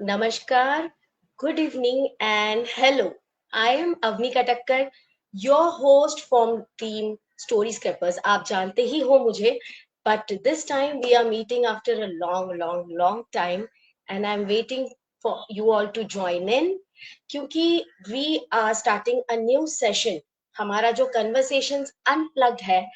Namaskar, good evening, and hello. I am Avni Katakkar, your host from Team Story Scrappers. आप जानते ही हो मुझे, but this time we are meeting after a long time, and I'm waiting for you all to join in, क्योंकि we are starting a new session. हमारा जो conversations unplugged है,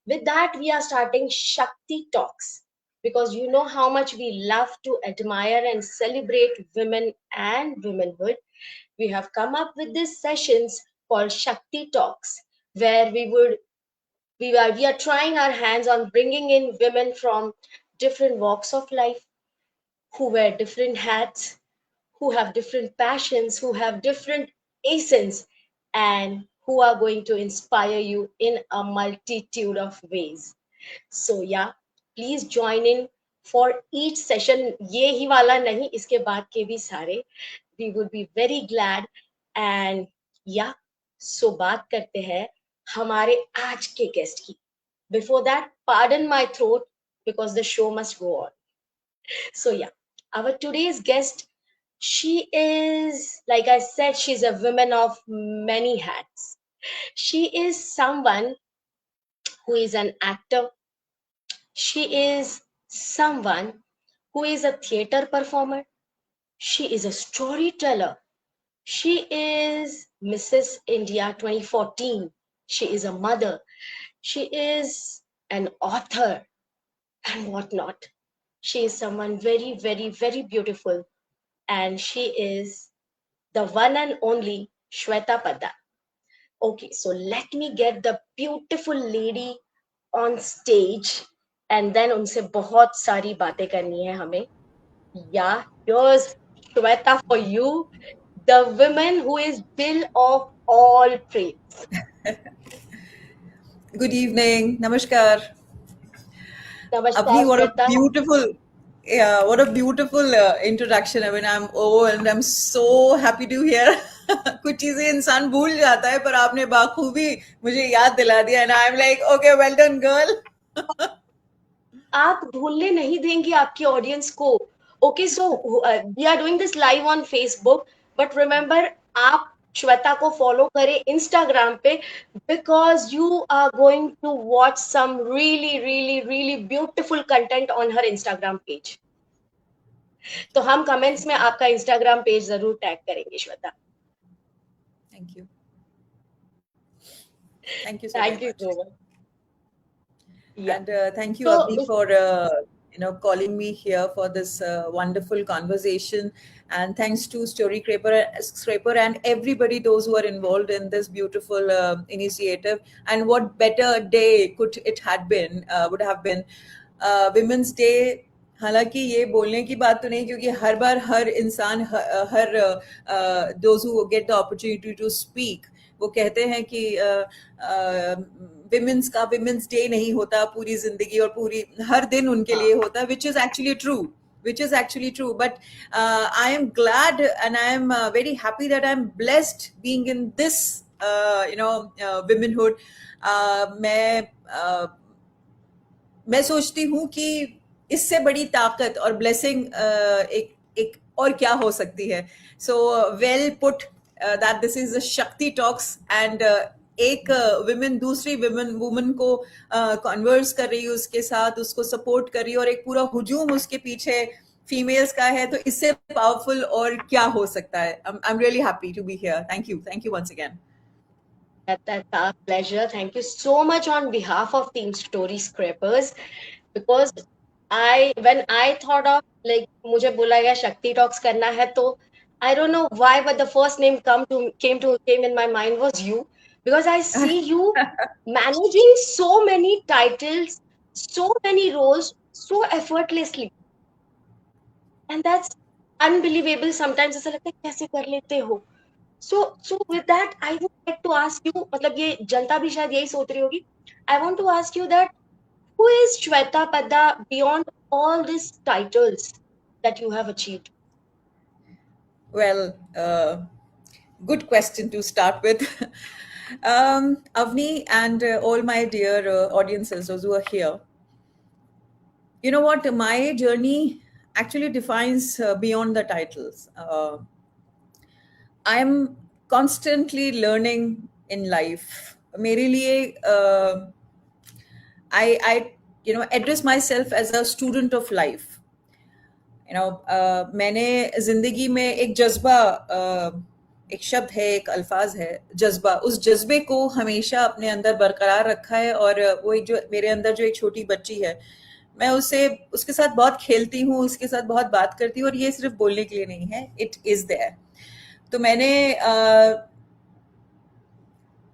with that we are starting Shakti Talks because you know how much we love to admire and celebrate women and womanhood. We have come up with these sessions called Shakti Talks, where we are trying our hands on bringing in women from different walks of life who wear different hats, who have different passions, who have different essence, and who are going to inspire you in a multitude of ways. So yeah, please join in for each session. ये ही वाला नहीं, इसके बाद के भी सारे. We would be very glad. And yeah, so बात करते हैं हमारे आज के गेस्ट की. Before that, pardon my throat because the show must go on. So yeah, our today's guest, she is, like I said, she's a woman of many hats. She is someone who is an actor. She is someone who is a theater performer. She is a storyteller. She is Mrs. India 2014. She is a mother. She is an author and whatnot. She is someone very beautiful. And she is the one and only Shweta Padda. Okay, so let me get the beautiful lady on stage and then उनसे बहुत सारी बातें करनी है हमें. Yeah, here's Shweta for you, the woman who is bill of all trades. Good evening. Namaskar. Namaskar, Abhi, Shweta. what a beautiful introduction. I mean, I'm overwhelmed. I'm so happy to hear. कुछ चीजें इंसान भूल जाता है पर आपने बाखूबी मुझे याद दिला दिया and I'm like, okay, well done, girl. आप भूलने नहीं देंगे आपकी ऑडियंस को. Okay, so we are doing this live on Facebook, but remember आप श्वेता को फॉलो करें इंस्टाग्राम पे because you are going to watch some really beautiful content on her Instagram page. तो हम कमेंट्स में आपका इंस्टाग्राम पेज जरूर टैग करेंगे Shweta. Thank you. Thank you so very thank you much. So much. And thank you, तो Abhi, for calling me here for this wonderful conversation. And thanks to Scraper and everybody, those who are involved in this beautiful initiative. And what better day would have been Women's Day. हालांकि ये बोलने की बात तो नहीं क्योंकि हर बार हर इंसान हर those who get the opportunity to speak वो कहते हैं कि विमेंस डे नहीं होता पूरी जिंदगी और पूरी हर दिन उनके लिए होता which is actually true but I am glad and I am very happy that I am blessed being in this womanhood. मैं सोचती हूँ कि इससे बड़ी ताकत और ब्लेसिंग एक और क्या हो सकती है. So well put that this is a Shakti Talks and एक विमेन दूसरी वुमन को कन्वर्स कर रही है उसके साथ उसको सपोर्ट कर रही है और एक पूरा हुजूम उसके पीछे फीमेल्स का है तो इससे पावरफुल और क्या हो सकता है. I am really happy to be here. Thank you once again. That's our pleasure. Thank you so much on behalf of Team Story Scrappers because when I thought of like मुझे बोला गया शक्ति talks करना है तो I don't know why but the first name came in my mind was you because I see you managing so many titles, so many roles so effortlessly and that's unbelievable. Sometimes ऐसा लगता है कैसे कर लेते हो. So with that, I would like to ask you, मतलब ये जनता भी शायद यही सोच रही होगी. I want to ask you that who is Shweta Padda beyond all these titles that you have achieved? Well, good question to start with. Avni and all my dear audiences, those who are here. You know what? My journey actually defines beyond the titles. I'm constantly learning in life. मेरे लिए I address myself as a student of life. मैंने जिंदगी में एक जज्बा, एक शब्द है, एक अल्फाज है, जज्बा, उस जज्बे को हमेशा अपने अंदर बरकरार रखा है। और वो एक जो मेरे अंदर जो एक छोटी बच्ची है, मैं उसके साथ बहुत खेलती हूँ, उसके साथ बहुत बात करती हूँ, और ये सिर्फ बोलने के लिए नहीं है, इट इज देयर। तो मैंने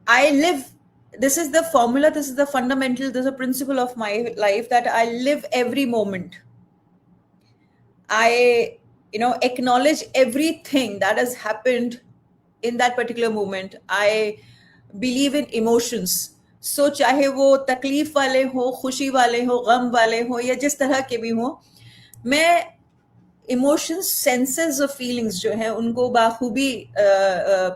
I live, this is the formula, this is the fundamental, this is the principle of my life, that I live every moment. I, acknowledge everything that has happened in that particular moment. I believe in emotions. So चाहे वो तकलीफ वाले हो, खुशी वाले हो, गम वाले हो, या जिस तरह के भी हो, मैं इमोशंस, सेंसेस ऑफ फीलिंग्स जो है उनको बाखूबी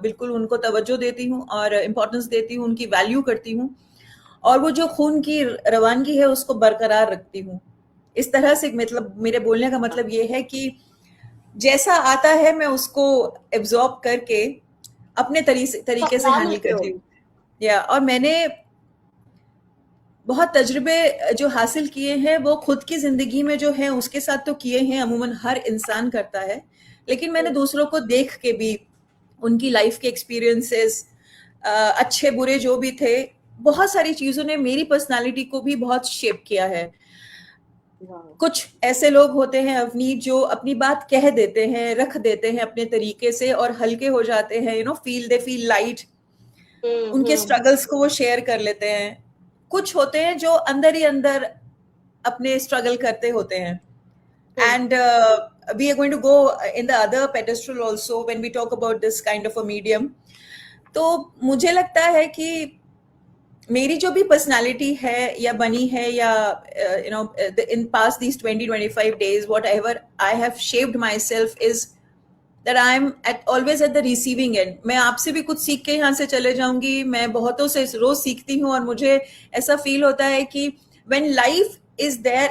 बिल्कुल उनको तवज्जो देती हूँ और इम्पोर्टेंस देती हूँ, उनकी वैल्यू करती हूँ, और वो जो खून की रवानगी है उसको बरकरार रखती हूँ। इस तरह से मतलब मेरे बोलने का मतलब ये है कि जैसा आता है मैं उसको एब्जॉर्ब करके अपने तरीके से हैंडल करती हूँ। या और मैंने बहुत तजुर्बे जो हासिल किए हैं वो खुद की जिंदगी में जो है उसके साथ तो किए हैं, अमूमन हर इंसान करता है, लेकिन मैंने दूसरों को देख के भी उनकी लाइफ के एक्सपीरियंसेस, अच्छे बुरे जो भी थे, बहुत सारी चीजों ने मेरी पर्सनालिटी को भी बहुत शेप किया है। कुछ ऐसे लोग होते हैं अवनी जो अपनी बात कह देते हैं, रख देते हैं अपने तरीके से और हल्के हो जाते हैं, दे फील लाइट, उनके स्ट्रगल्स को वो शेयर कर लेते हैं। कुछ होते हैं जो अंदर ही अंदर अपने स्ट्रगल करते होते हैं। And we are going to go in the other pedestal also when we talk about this kind of a medium. तो मुझे लगता है कि मेरी जो भी पर्सनालिटी है या बनी है, या in past these 20-25 days, whatever I have shaped myself is that I'm always at the receiving end. मैं आपसे भी कुछ सीख के यहाँ से चले जाऊंगी, मैं बहुतों से रोज सीखती हूँ, और मुझे ऐसा फील होता है कि when life is there,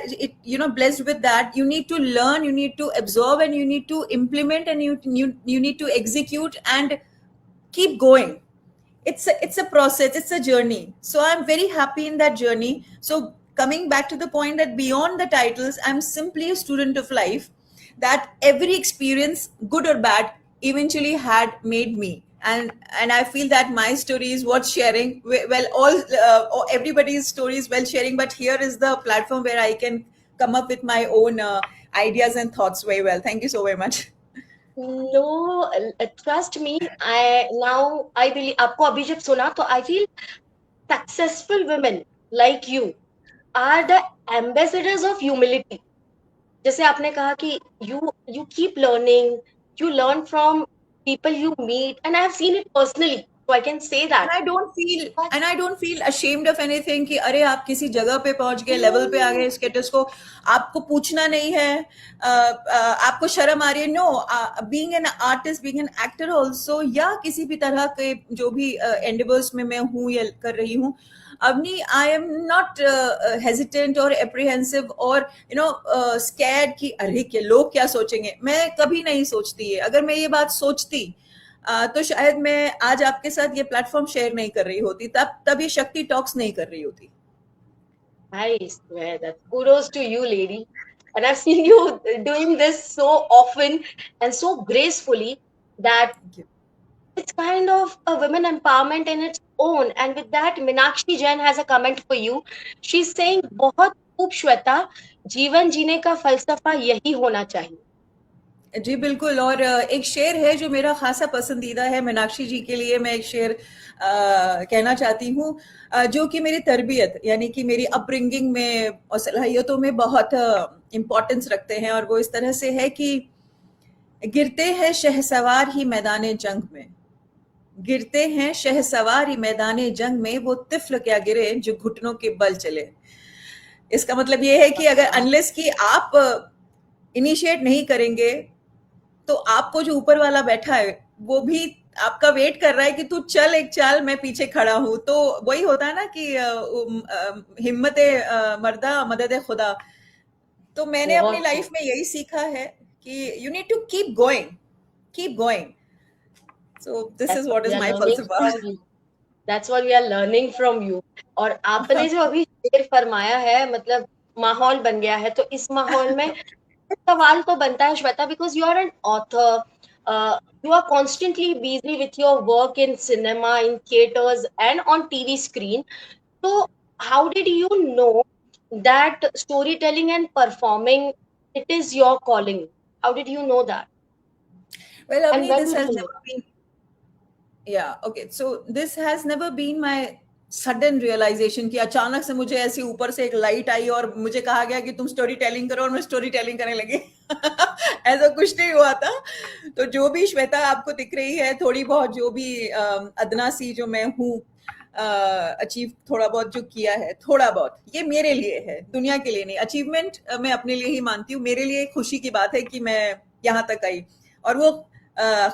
blessed with that, you need to learn, you need to absorb, and you need to implement, and you need to execute and keep going. It's a process, it's a journey. So I'm very happy in that journey. So coming back to the point that beyond the titles, I'm simply a student of life, that every experience, good or bad, eventually had made me. And I feel that my story is worth sharing. Well, everybody's story is well sharing, but here is the platform where I can come up with my own ideas and thoughts very well. Thank you so very much. No, trust me. I believe आपको अभी जब सुना तो I feel successful women like you are the ambassadors of humility. जैसे आपने कहा कि you keep learning, you learn from people you meet, and I have seen it personally, so I can say that. And I don't feel ashamed of anything कि अरे आप किसी जगह पे पहुंच गए, लेवल पे आ गए, स्टेटस को आपको पूछना नहीं है, आपको शर्म आ रही है। No, being an artist, being an actor also, या किसी भी तरह के जो भी एंडेवर्स में मैं हूँ या कर रही हूँ, Avni, I am not hesitant or apprehensive or scared कि अरे के लोग क्या सोचेंगे। मैं कभी नहीं सोचती है। अगर मैं ये बात सोचती तो शायद मैं आज आपके साथ ये प्लेटफॉर्म शेयर नहीं कर रही होती, तब ये शक्ति टॉक्स नहीं कर रही होती। I swear that kudos to you, lady. And I've seen you doing this so often and so gracefully that it's kind of a women empowerment in its own. And with that, Minakshi Jain has a comment for you. She's saying, बहुत खूब श्वेता, जीवन जीने का फलसफा यही होना चाहिए। जी बिल्कुल। और एक शेर है जो मेरा खासा पसंदीदा है, मीनाक्षी जी के लिए मैं एक शेर कहना चाहती हूँ, जो कि मेरी तरबियत यानी कि मेरी अपब्रिंगिंग में और सलाहियतों में बहुत इम्पोर्टेंस रखते हैं। और वो इस तरह से है कि गिरते हैं शहसवार ही मैदान जंग में, गिरते हैं शहसवार ही मैदान जंग में, वो तिफल क्या गिरे जो घुटनों के बल चले। इसका मतलब ये है कि अगर अनलेस कि आप इनिशिएट नहीं करेंगे तो आपको जो ऊपर वाला बैठा है वो भी आपका वेट कर रहा है कि तू चल एक चाल, मैं पीछे खड़ा हूं। तो वही होता है ना कि हिम्मत मर्दा मदद खुदा। तो मैंने अपनी बहुत लाइफ में यही सीखा है कि you need to keep going. So this That's is what what we is are my learning फलसफा. from you. That's what we are learning from you. और आपने जो अभी शेर फरमाया है, मतलब माहौल बन गया है, तो इस माहौल में सवाल तो बनता है Shweta, because you are an author, you are constantly busy with your work in cinema, in theaters, and on TV screen. So, how did you know that storytelling and performing it is your calling? How did you know that? Well, And Avni, when this did has you know? never been. Yeah, okay. So this has never been my sudden realization कि अचानक से मुझे ऐसी ऊपर से एक light आई और मुझे कहा गया कि तुम स्टोरी टेलिंग करो और मैं स्टोरी टेलिंग करने लगी. ऐसा कुछ नहीं हुआ था. तो जो भी श्वेता आपको दिख रही है, थोड़ी बहुत जो भी अदना सी जो मैं हूँ, अचीव थोड़ा बहुत जो किया है, थोड़ा बहुत, ये मेरे लिए है, दुनिया के लिए नहीं. अचीवमेंट मैं अपने लिए ही मानती हूँ. मेरे लिए खुशी की बात है कि मैं यहाँ तक आई, और वो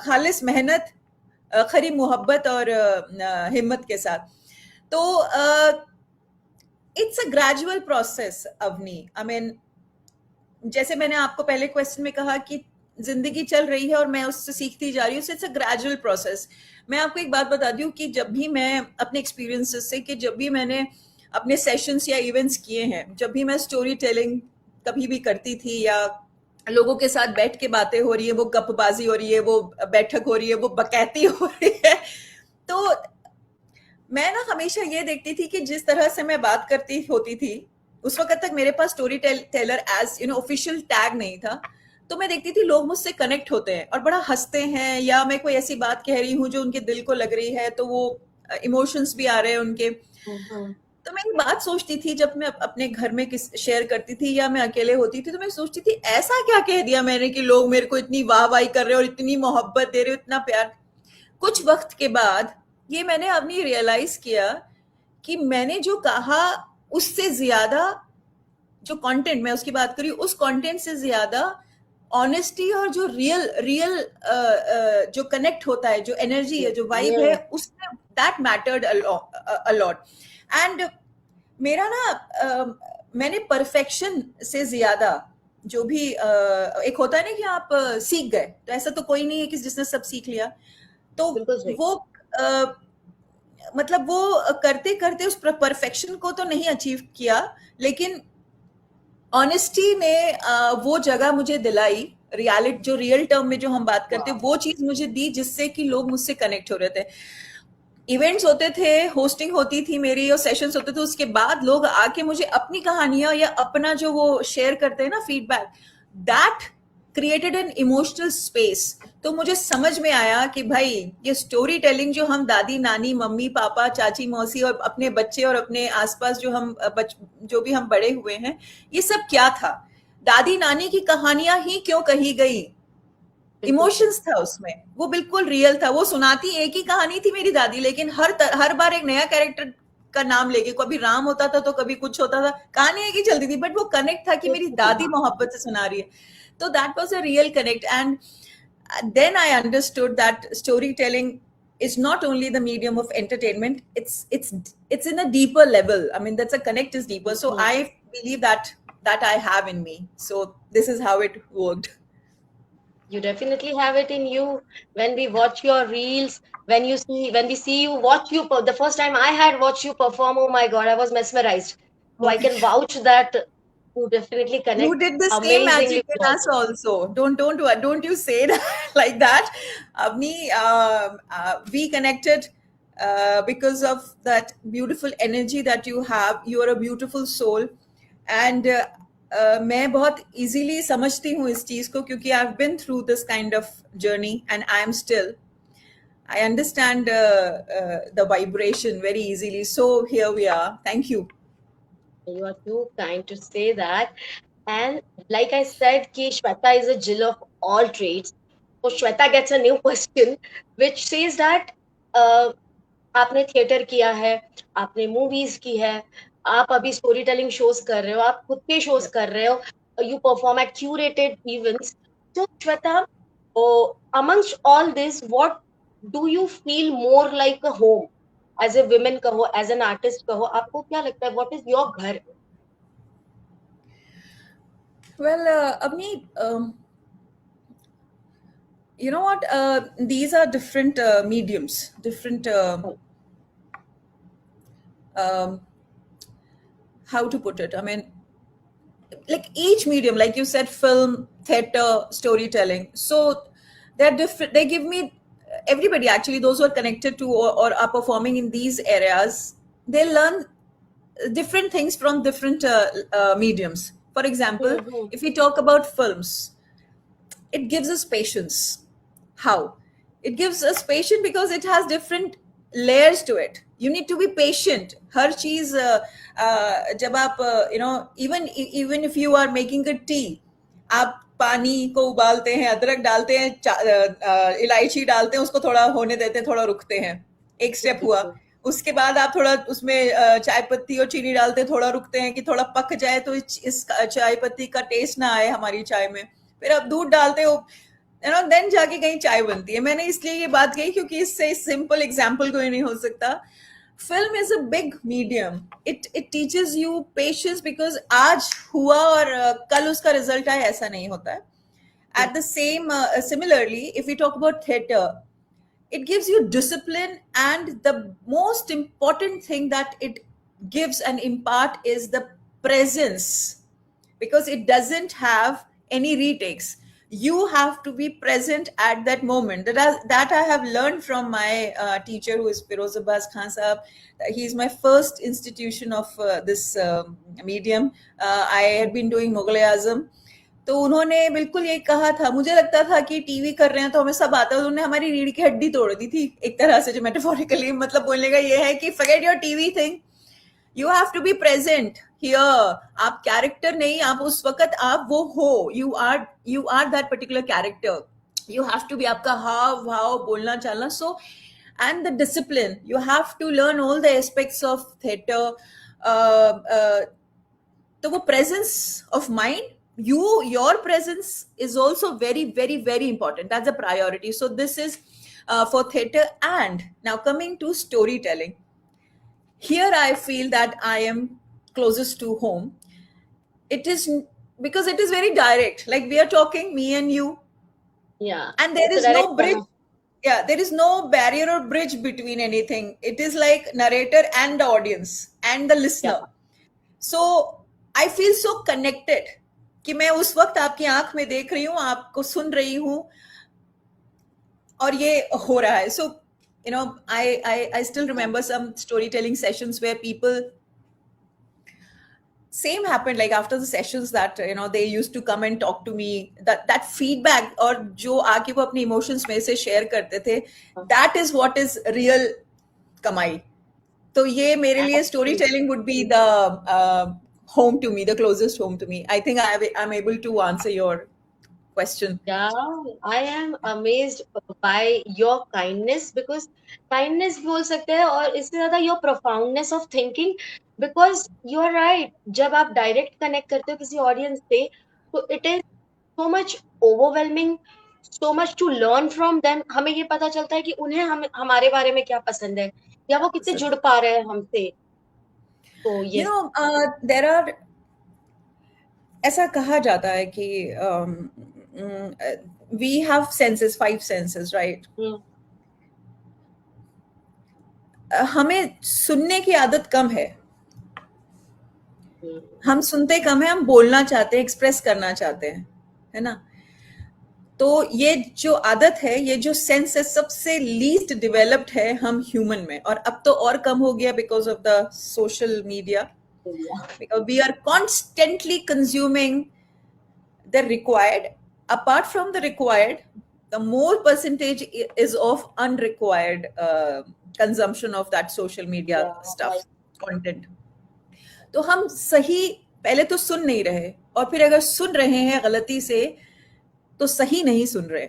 खालिस मेहनत, खरी मोहब्बत और हिम्मत के साथ. तो it's a gradual process Avni. I mean, जैसे मैंने आपको पहले क्वेश्चन में कहा कि जिंदगी चल रही है और मैं उससे सीखती जा रही हूँ. It's a gradual process. मैं आपको एक बात बता दूं कि जब भी मैं अपने एक्सपीरियंसेस से, कि जब भी मैंने अपने सेशंस या इवेंट्स किए हैं, जब भी मैं स्टोरी टेलिंग कभी भी करती थी, या लोगों के साथ बैठ के बातें हो रही है, वो गपबाजी हो रही है, वो बैठक हो रही है, वो बकैती हो रही है, तो मैं ना हमेशा ये देखती थी कि जिस तरह से मैं बात करती होती थी, उस वक्त तक मेरे पास story teller as official tag नहीं था. तो मैं देखती थी लोग मुझसे कनेक्ट होते हैं और बड़ा हंसते हैं, या मैं कोई ऐसी बात कह रही हूँ जो उनके दिल को लग रही है, तो वो इमोशंस भी आ रहे हैं उनके. Mhm. तो मैं एक बात सोचती थी, जब मैं अपने घर में किस शेयर करती थी या मैं अकेले होती थी, तो मैं सोचती थी ऐसा क्या कह दिया मैंने कि लोग मेरे को इतनी वाहवाही कर रहे हैं और इतनी मोहब्बत दे रहे हो, इतना प्यार. कुछ वक्त के बाद ये मैंने अपनी रियलाइज किया कि मैंने जो कहा उससे ज्यादा, जो कंटेंट मैं उसकी बात करी, उस कंटेंट से ज्यादा ऑनेस्टी और जो रियल रियल जो कनेक्ट होता है, जो एनर्जी है, जो वाइब है, Yeah. उसमें that mattered a lot. And मेरा ना मैंने परफेक्शन से ज्यादा जो भी एक होता है ना कि आप सीख गए, तो ऐसा तो कोई नहीं है कि जिसने सब सीख लिया. तो बिल्कुल सही. वो मतलब वो करते करते उस परफेक्शन को तो नहीं अचीव किया, लेकिन ऑनेस्टी ने वो जगह मुझे दिलाई. रियलिटी, जो रियल टर्म में जो हम बात करते हैं, वो चीज मुझे दी जिससे कि लोग मुझसे कनेक्ट हो रहे थे. इवेंट्स होते थे, होस्टिंग होती थी मेरी और सेशंस होते थे, उसके बाद लोग आके मुझे अपनी कहानियां या अपना जो वो शेयर करते हैं ना feedback, that created an emotional space. तो मुझे समझ में आया कि भाई ये स्टोरी टेलिंग जो हम दादी नानी मम्मी पापा चाची मौसी और अपने बच्चे और अपने आसपास जो हम जो भी हम बड़े हुए हैं, ये सब क्या था. दादी नानी की कहानियां ही क्यों कही गई, बिल्कुल सही. इमोशंस था उसमें, वो बिल्कुल रियल था. वो सुनाती एक ही कहानी थी मेरी दादी, लेकिन हर बार एक नया कैरेक्टर का नाम लेके, कभी राम होता था तो कभी कुछ होता था, कहानी एक ही चलती थी, बट वो कनेक्ट था कि मेरी दादी मोहब्बत से सुना रही है. तो that was a real connect. And then I understood that storytelling is not only the medium of entertainment, it's in a deeper level. I mean, that's a connect is deeper. So Mhm. I believe that I have in me. So this is how it worked. You definitely have it in you. When we watch your reels, when we see you watch you, the first time I had watched you perform, oh my God, I was mesmerized. So I can vouch that you definitely You connect did the same amazingly magic with in us audience. also. Don't you say that like that. Avni, we connected because of that beautiful energy that you have. You are a beautiful soul, and मैं बहुत easily समझती हूँ इस चीज को, क्योंकि I've been through this kind of journey and I am still. I understand the vibration very easily. So here we are. Thank you. You are too kind to say that. And like I said, ki Shweta is a Jill of all trades. So Shweta gets a new question, which says that uh, आपने theatre किया है, आपने movies की है, आप अभी story telling shows कर रहे हो, आप खुद के शोज कर रहे हो, you perform at curated events. So Shweta, amongst all this, what do you feel more like a home? As a woman कहो, as an artist कहो, आपको क्या लगता है? What is your घर? Well, Avni, you know what? These are different mediums, different. Um, how to put it? I mean, like each medium, like you said, film, theater, storytelling. So they're different. They give me everybody actually, those who are connected to or are performing in these areas, they learn different things from different mediums. For example, Mm-hmm. if we talk about films, it gives us patience. How? It gives us patience because it has different layers to it. You need to be patient. हर चीज जब आप even if you are making a tea, आप पानी को उबालते हैं, अदरक डालते हैं, इलायची डालते हैं, उसको थोड़ा होने देते हैं, थोड़ा रुकते हैं, एक स्टेप हुआ. उसके बाद आप थोड़ा उसमें चाय पत्ती और चीनी डालते हैं, थोड़ा रुकते हैं कि थोड़ा पक जाए तो इस चाय पत्ती का टेस्ट ना आए हमारी चाय में. फिर आप दूध डालते हो, देन जाके कहीं चाय बनती है. मैंने इसलिए ये बात कही क्योंकि इससे सिंपल एग्जाम्पल कोई नहीं हो सकता. Film is a big medium. It teaches you patience because आज हुआ और कल उसका रिजल्ट आए ऐसा नहीं होता है. At the same, similarly, if we talk about theater, it gives you discipline, and the most important thing that it gives and impart is the presence, because it doesn't have any retakes. You have to be present at that moment. That I have learned from my teacher, who is Firoz Abbas Khan Sahab. He is my first institution of this medium. I had been doing Mughal-e-Azam. तो उन्होंने बिल्कुल ये कहा था. मुझे लगता था कि टीवी कर रहे हैं तो हमें सब आता है. उन्होंने हमारी रीढ़ की हड्डी तोड़ दी थी एक तरह से, जो मेटाफोरिकली मतलब बोलने का ये है कि forget your TV thing, you have to be present here. आप कैरेक्टर नहीं, आप उस वक्त आप वो हो, you are that particular character. You have to be, आपका हाव भाव, बोलना चालना. सो and the discipline, you have to learn all the aspects of theater. So wo presence of mind, your presence is also very very very important. That's a priority. So this is for theater. And now coming to storytelling, here I feel that I am closest to home. It is because it is very direct, like we are talking, me and you, Yeah, and there it's a is direct no bridge. Yeah, there is no barrier or bridge between anything. It is like narrator and the audience and the yeah. listener. So I feel so connected कि मैं उस वक्त आपकी आंख में देख रही हूँ, आपको सुन रही हूँ, और ये हो रहा है. So I still remember some storytelling sessions where people, same happened, like after the sessions, that they used to come and talk to me, that feedback, और जो आके वो अपने emotions में से share करते थे, that is what is real कमाई. तो ये मेरे लिए storytelling would be the home to me, the closest home to me. I think I'm able to answer your question. Yeah, I am amazed by your kindness, because kindness बोल सकते हैं, और इससे ज्यादा your profoundness of thinking, because you are right. जब आप direct connect करते हो किसी audience से, तो it is so much overwhelming, so much to learn from them. हमें ये पता चलता है कि उन्हें हमारे बारे में क्या पसंद है, या वो कितने जुड़ पा रहे हैं हमसे. तो yes. There are, ऐसा कहा जाता है कि we have senses, 5 senses, right? हमें सुनने की आदत कम है. हम सुनते कम है, हम बोलना चाहते हैं, एक्सप्रेस करना चाहते हैं, है ना? तो ये जो आदत है, ये जो सेंस है, सबसे लीस्ट डेवलप्ड है हम ह्यूमन में. और अब तो और कम हो गया because of the social media, because we are constantly consuming the required. Apart from the required, the more percentage is of unrequired consumption of that social media stuff, content. तो हम सही पहले तो सुन नहीं रहे, और फिर अगर सुन रहे हैं गलती से तो सही नहीं सुन रहे.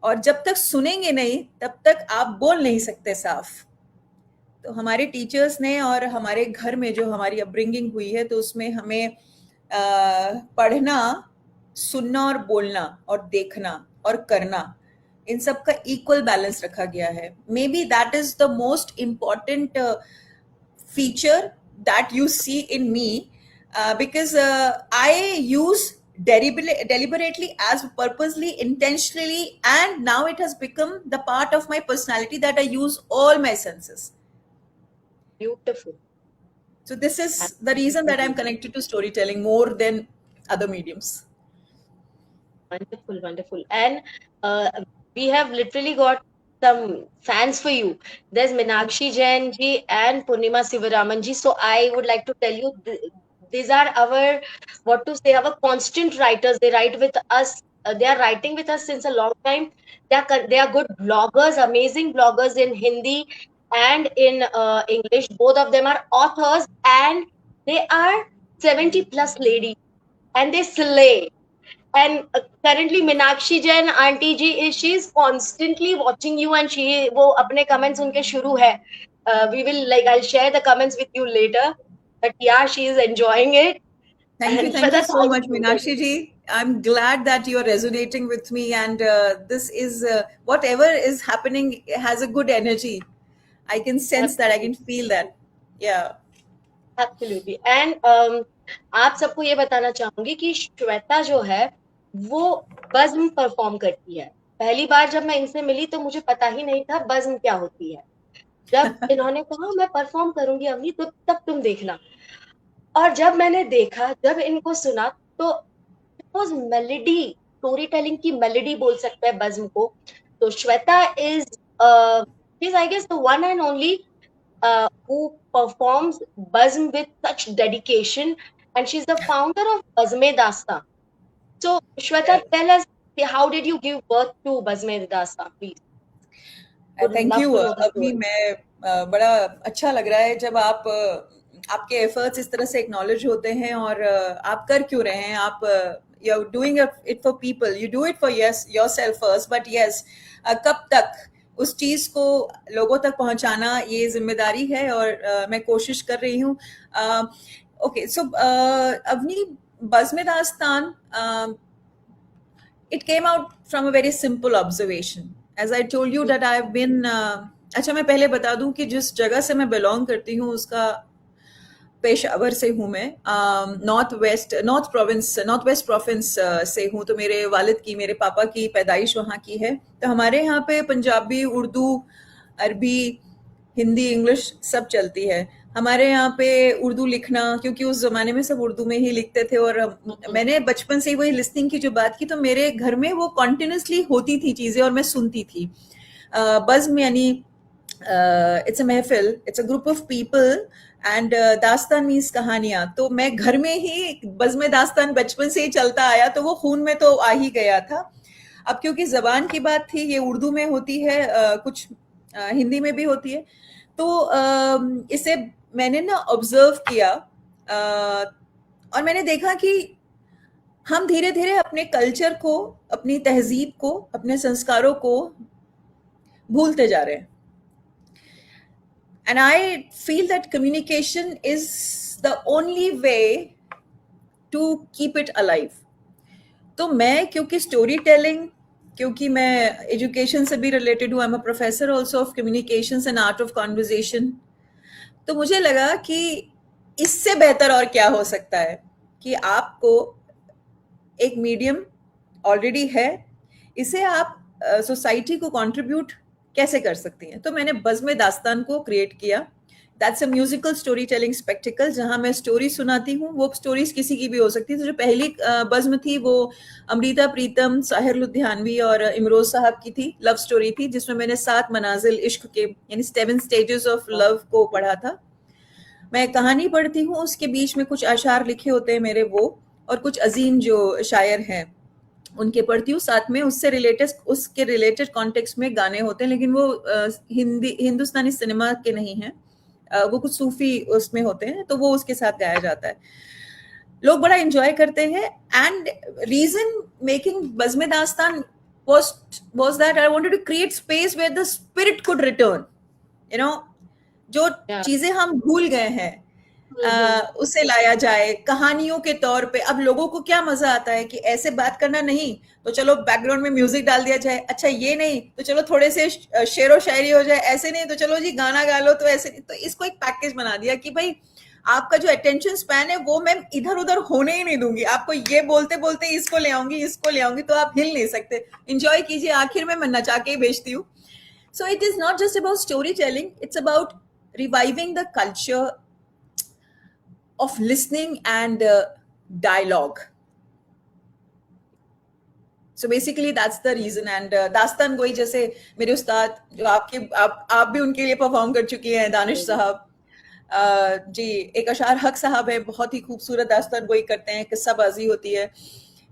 और जब तक सुनेंगे नहीं तब तक आप बोल नहीं सकते साफ. तो हमारे टीचर्स ने और हमारे घर में जो हमारी अपब्रिंगिंग हुई है, तो उसमें हमें पढ़ना, सुनना और बोलना और देखना और करना, इन सब का इक्वल बैलेंस रखा गया है. May be that is the most important feature that you see in me, because I use deliberately, as purposely, intentionally, and now it has become the part of my personality that I use all my senses. Beautiful. So this is the reason that I'm connected to storytelling more than other mediums. Wonderful, wonderful. And we have literally got some fans for you. There's Minakshi Jain ji and Purnima Sivaraman ji. So I would like to tell you, these are our, what to say, our constant writers. They write with us. They are writing with us since a long time. They are good bloggers, amazing bloggers in Hindi and in English. Both of them are authors, and they are 70 plus ladies, and they slay. And currently Minakshi Jain auntie ji is, she's constantly watching you, and she वो अपने comments उनके शुरू है. We will, like, I'll share the comments with you later, but yeah, she is enjoying it. Thank you. And Thank you Shweta, so much, Meenakshi ji. I'm glad that you're resonating with me, and this is whatever is happening has a good energy. I can sense that. I can feel that. Yeah. Absolutely. And आप सबको ये बताना चाहूंगी कि श्वेता जो है वो बज़्म perform करती है. पहली बार जब मैं इनसे मिली तो मुझे पता ही नहीं था बज़्म क्या होती है. जब इन्होंने कहा मैं परफॉर्म करूंगी अवनी, तो तब तुम देखना. और जब मैंने देखा, जब इनको सुना, तो वाज मेलेडी, स्टोरी टेलिंग की मेलेडी बोल सकते हैं बज़्म को. तो Shweta is I guess the one and only who performs Bazm with such dedication, and she's the founder of Bazme Dastan. So, Shweta, tell us, how did you give birth to Bazme Dastan, please? Thank you अभी. मैं बड़ा अच्छा लग रहा है जब आप आपके एफर्ट्स इस तरह से एक्नॉलेज होते हैं, और आप कर क्यों रहे हैं. आप you are doing it for people, you do it for yourself first, but yes, कब तक उस चीज को लोगों तक पहुंचाना ये जिम्मेदारी है, और मैं कोशिश कर रही हूँ. ओके, सो अवनी, बज़्म दास्तान, it came out from a very simple observation. As I told you that I have been अच्छा, मैं पहले बता दूं कि जिस जगह से मैं बिलोंग करती हूँ उसका पेशावर से हूँ मैं. नॉर्थ वेस्ट प्रोविंस से हूँ. तो मेरे वालिद की, मेरे पापा की पैदाइश वहाँ की है. तो हमारे यहाँ पे पंजाबी, उर्दू, अरबी, हिंदी, इंग्लिश सब चलती है. हमारे यहाँ पे उर्दू लिखना, क्योंकि उस जमाने में सब उर्दू में ही लिखते थे, और मैंने बचपन से ही वही लिसनिंग की जो बात की, तो मेरे घर में वो कॉन्टिन्यूसली होती थी चीजें, और मैं सुनती थी. बज़्म यानी इट्स अ महफिल, it's a group of people, and दास्तान मीन्स कहानियां. तो मैं घर में ही बज़्म दास्तान बचपन से ही चलता आया, तो वो खून में तो आ ही गया था. अब क्योंकि जबान की बात थी, ये उर्दू में होती है, कुछ हिंदी में भी होती है, तो इसे मैंने ना ऑब्जर्व किया, और मैंने देखा कि हम धीरे धीरे अपने कल्चर को, अपनी तहजीब को, अपने संस्कारों को भूलते जा रहे हैं. And I feel that communication is the only way to keep it alive. तो मैं, क्योंकि स्टोरी टेलिंग, क्योंकि मैं एजुकेशन से भी रिलेटेड हूँ, I am a professor also of communications and art of conversation, तो मुझे लगा कि इससे बेहतर और क्या हो सकता है कि आपको एक मीडियम ऑलरेडी है, इसे आप सोसाइटी को कंट्रीब्यूट कैसे कर सकती हैं. तो मैंने बज़्म दास्तान को क्रिएट किया. That's a musical story telling spectacled, जहां मैं स्टोरी सुनाती हूँ. वो स्टोरीज किसी की भी हो सकती है. तो जो पहली बज़्म थी वो अमृता प्रीतम, साहिर लुधियानवी और इमरोज साहब की थी. लव स्टोरी थी, जिसमें मैंने 7 मनाजिल इश्क के, यानी 7 स्टेजेस ऑफ लव को पढ़ा था. मैं कहानी पढ़ती हूँ, उसके बीच में कुछ अशार लिखे होते हैं मेरे, वो, और कुछ अजीम जो शायर हैं उनके पढ़ती हूँ. साथ में उसके रिलेटेड कॉन्टेक्स्ट में गाने होते हैं, लेकिन वो हिंदुस्तानी सिनेमा के नहीं हैं, वो कुछ सूफी उसमें होते हैं, तो वो उसके साथ गाया जाता है. लोग बड़ा एंजॉय करते हैं. एंड रीजन मेकिंग बज़्म दास्तान was that I wanted to create space where the spirit could return. You know, जो चीजें हम भूल गए हैं, उसे लाया जाए कहानियों के तौर पे. अब लोगों को क्या मजा आता है कि ऐसे बात करना नहीं तो चलो बैकग्राउंड में म्यूजिक डाल दिया जाए, अच्छा ये नहीं तो चलो थोड़े से शेरो शायरी हो जाए, ऐसे नहीं तो चलो जी गाना गा लो, तो ऐसे नहीं. तो इसको एक पैकेज बना दिया कि भाई आपका जो अटेंशन स्पैन है वो मैं इधर उधर होने ही नहीं दूंगी, आपको ये बोलते बोलते इसको ले आऊंगी, इसको ले आऊंगी, तो आप हिल नहीं सकते। इंजॉय कीजिए, आखिर में मैं नचा के ही भेजती हूँ। So it is not just about story telling, it's about reviving the culture of listening and dialogue. So basically that's the reason. And दास्तान गोई जैसे मेरे उस्ताद जो आप भी उनके लिए परफॉर्म कर चुकी हैं, दानिश साहब जी, एक अशार हक साहब है, बहुत ही खूबसूरत दास्तान गोई करते हैं, किस्साबाजी होती है।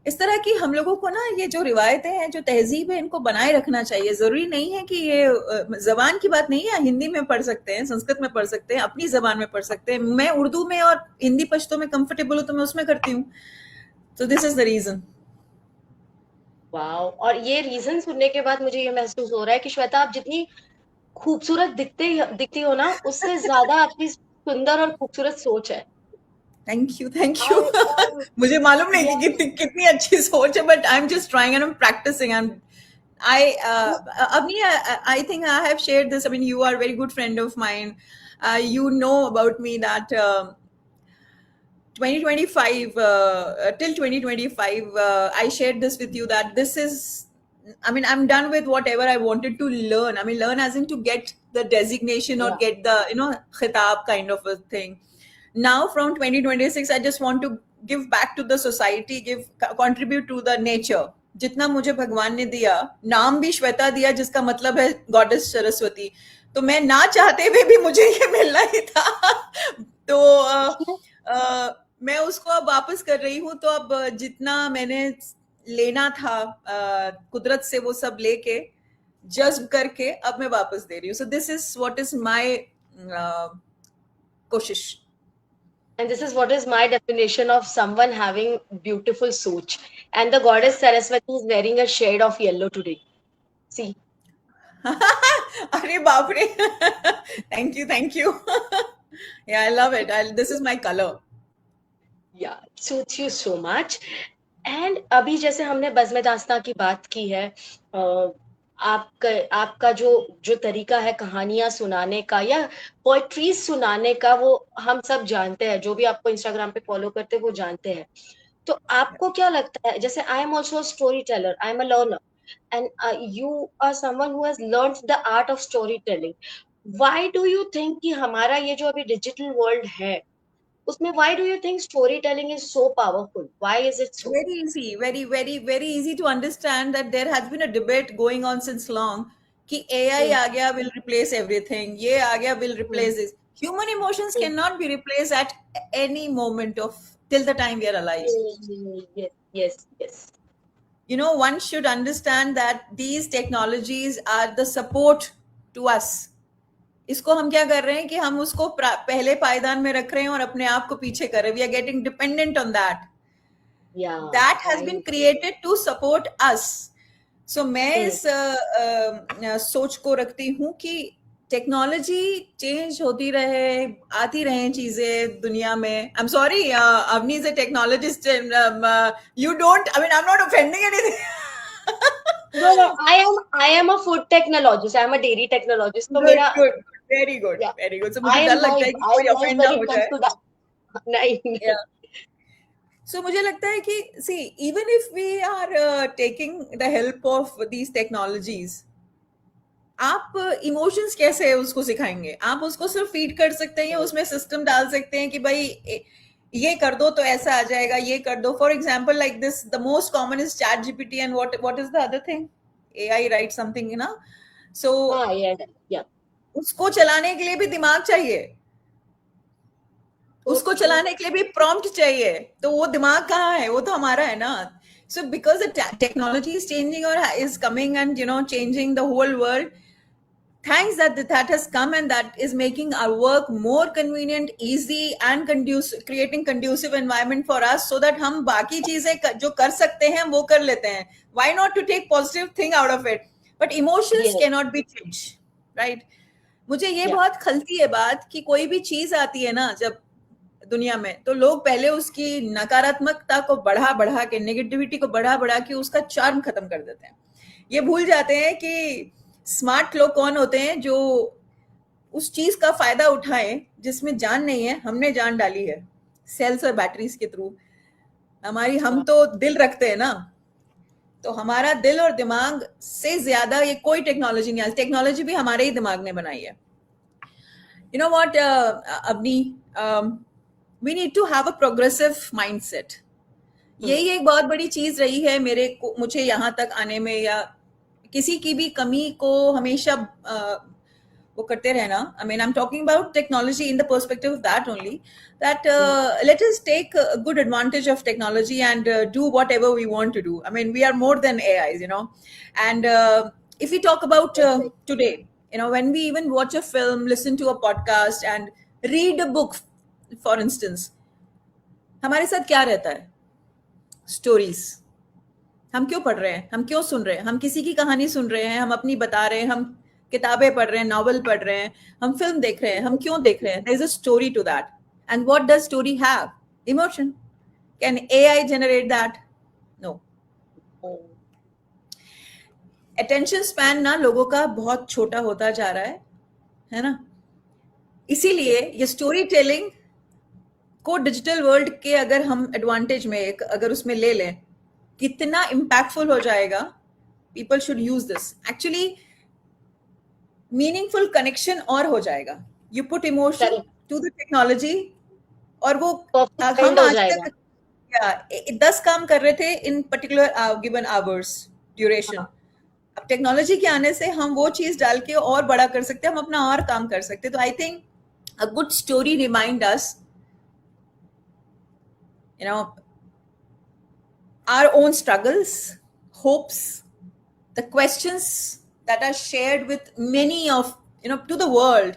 इस तरह की हम लोगों को ना ये जो रिवायतें हैं, जो तहजीब है, इनको बनाए रखना चाहिए। जरूरी नहीं है कि ये जबान की बात नहीं है, हिंदी में पढ़ सकते हैं, संस्कृत में पढ़ सकते हैं, अपनी जबान में पढ़ सकते हैं। मैं उर्दू में और हिंदी पश्तो में कंफर्टेबल हूँ तो मैं उसमें करती हूँ। तो this is the reason. Wow, और ये रीजन सुनने के बाद मुझे ये महसूस हो रहा है कि श्वेता, आप जितनी खूबसूरत दिखती हो ना, उससे ज्यादा आपकी सुंदर और खूबसूरत सोच है। Thank you, thank you. और मुझे मालूम नहीं yeah, कि कितनी अच्छी सोच है, but I am just trying and I am practicing and Avni, I think I have shared this. I mean, you are a very good friend of mine. You know about me that 2025 till 2025, I shared this with you that this is. I mean, I'm done with whatever I wanted to learn. I mean, learn as in to get the designation or yeah. get the khitab kind of a thing. Now from 2026 I just want to give back to the society, contribute to the nature. जितना मुझे भगवान ने दिया, नाम भी श्वेता दिया जिसका मतलब है गॉडेस सरस्वती, तो मैं ना चाहते हुए भी मुझे ये मिलना ही था। तो मैं उसको अब वापस कर रही हूँ। तो अब जितना मैंने लेना था कुदरत से, वो सब लेके जज्ब करके अब मैं वापस दे रही हूँ। So this is what is my कोशिश। And this is what is my definition of someone having beautiful soch. And the goddess Saraswati is wearing a shade of yellow today. See. अरे बाप रे, thank you, thank you. Yeah, I love it. This is my color. Yeah, suits you so much. And अभी जैसे हमने बज़्म दास्तां की बात की है, आपका जो जो तरीका है कहानियां सुनाने का या पोएट्री सुनाने का, वो हम सब जानते हैं, जो भी आपको इंस्टाग्राम पे फॉलो करते हैं वो जानते हैं। तो आपको क्या लगता है, जैसे I am also story teller, I am a learner, and you are someone who has learned the art of storytelling. Why do you think कि हमारा ये जो अभी डिजिटल वर्ल्ड है, उसमें why do you think storytelling is so powerful? Why is it so? Very easy, very easy to understand that there has been a debate going on since long कि AI Hmm. आ गया will replace everything, ये आ गया will Hmm. replace this. Human emotions Hmm. cannot be replaced at any moment of till the time we are alive. Yes, yes, yes. One should understand that these technologies are the support to us. इसको हम क्या कर रहे हैं कि हम उसको पहले पायदान में रख रहे हैं और अपने आप को पीछे कर रहे हैं। We are getting dependent on that. Yeah, that has I. Been created to support us. So मैं Hmm. इस सोच को रखती हूँ कि टेक्नोलॉजी चेंज होती रहे, आती रहे चीजें दुनिया में। I am sorry, Avni is a technologist, you don't, I mean I am not offending anything. No, no, I am a food technologist. I am a dairy technologist. तो गुड मेरा, good, very good, yeah, very good. So मुझे डर लगता है कि I कोई am nice offend ना when हो it comes जाए। to that. नहीं, So मुझे लगता है कि see, even if we are taking the help of these technologies, आप इमोशंस कैसे उसको सिखाएंगे? आप उसको सिर्फ फीड कर सकते हैं, उसमें सिस्टम डाल सकते हैं कि भाई ये कर दो तो ऐसा आ जाएगा, ये कर दो। For example like this, the most common is chat GPT and what is the other thing, AI right something ना। सो हाँ, yeah, उसको चलाने के लिए भी दिमाग चाहिए, so उसको true. चलाने के लिए भी प्रॉम्प्ट चाहिए। तो वो दिमाग कहाँ है? वो तो हमारा है ना। So because the technology is changing और is coming and changing the whole world, thanks that has come, and that is making our work more convenient, easy and creating conducive environment for us, so that हम बाकी चीजें जो कर सकते हैं वो कर लेते हैं। Why not to take positive thing out of it? But emotions Yes, cannot be changed, right? मुझे ये yeah, बहुत खलती है बात कि कोई भी चीज आती है ना जब दुनिया में, तो लोग पहले उसकी नकारात्मकता को बढ़ा बढ़ा के, नेगेटिविटी को बढ़ा बढ़ा के उसका चार्म खत्म कर देते हैं। ये भूल जाते हैं कि स्मार्ट लोग कौन होते हैं, जो उस चीज का फायदा उठाएं जिसमें जान नहीं है, हमने जान डाली है सेल्स और बैटरीज के थ्रू। हम तो दिल रखते हैं ना, तो हमारा दिल और दिमाग से ज्यादा ये कोई टेक्नोलॉजी नहीं आई। टेक्नोलॉजी भी हमारे ही दिमाग ने बनाई है। You know what Avni, we need to have a progressive mindset. यही एक बहुत बड़ी चीज रही है मुझे यहाँ तक आने में, या किसी की भी कमी को हमेशा वो करते रहना। I mean, I'm talking about technology in the perspective of that only, that let us take good advantage of technology and do whatever we want to do. I mean, we are more than AIs, you know. And if we talk about today, you know, when we even watch a film, listen to a podcast and read a book, for instance, हमारे साथ क्या रहता है? Stories. हम क्यों पढ़ रहे हैं, हम क्यों सुन रहे हैं? हम किसी की कहानी सुन रहे हैं, हम अपनी बता रहे हैं, हम किताबें पढ़ रहे हैं, नॉवल पढ़ रहे हैं, हम फिल्म देख रहे हैं। हम क्यों देख रहे हैं? There is a story to that. And what does story have? Emotion. Can AI generate that? No. Attention span ना लोगों का बहुत छोटा होता जा रहा है ना? इसीलिए ये स्टोरी टेलिंग को डिजिटल वर्ल्ड के अगर हम एडवांटेज में अगर उसमें ले लें, कितना इम्पैक्टफुल हो जाएगा। People should use this. Actually meaningful connection और हो जाएगा। You put emotion to the technology और वो हम आज तक 10 काम कर रहे थे इन पर्टिकुलर गिवन आवर्स ड्यूरेशन। अब टेक्नोलॉजी के आने से हम वो चीज डाल के और बड़ा कर सकते हैं, हम अपना और काम कर सकते हैं। तो I think a good story remind us, you know, our own struggles, hopes, the questions that are shared with many of, you know, to the world,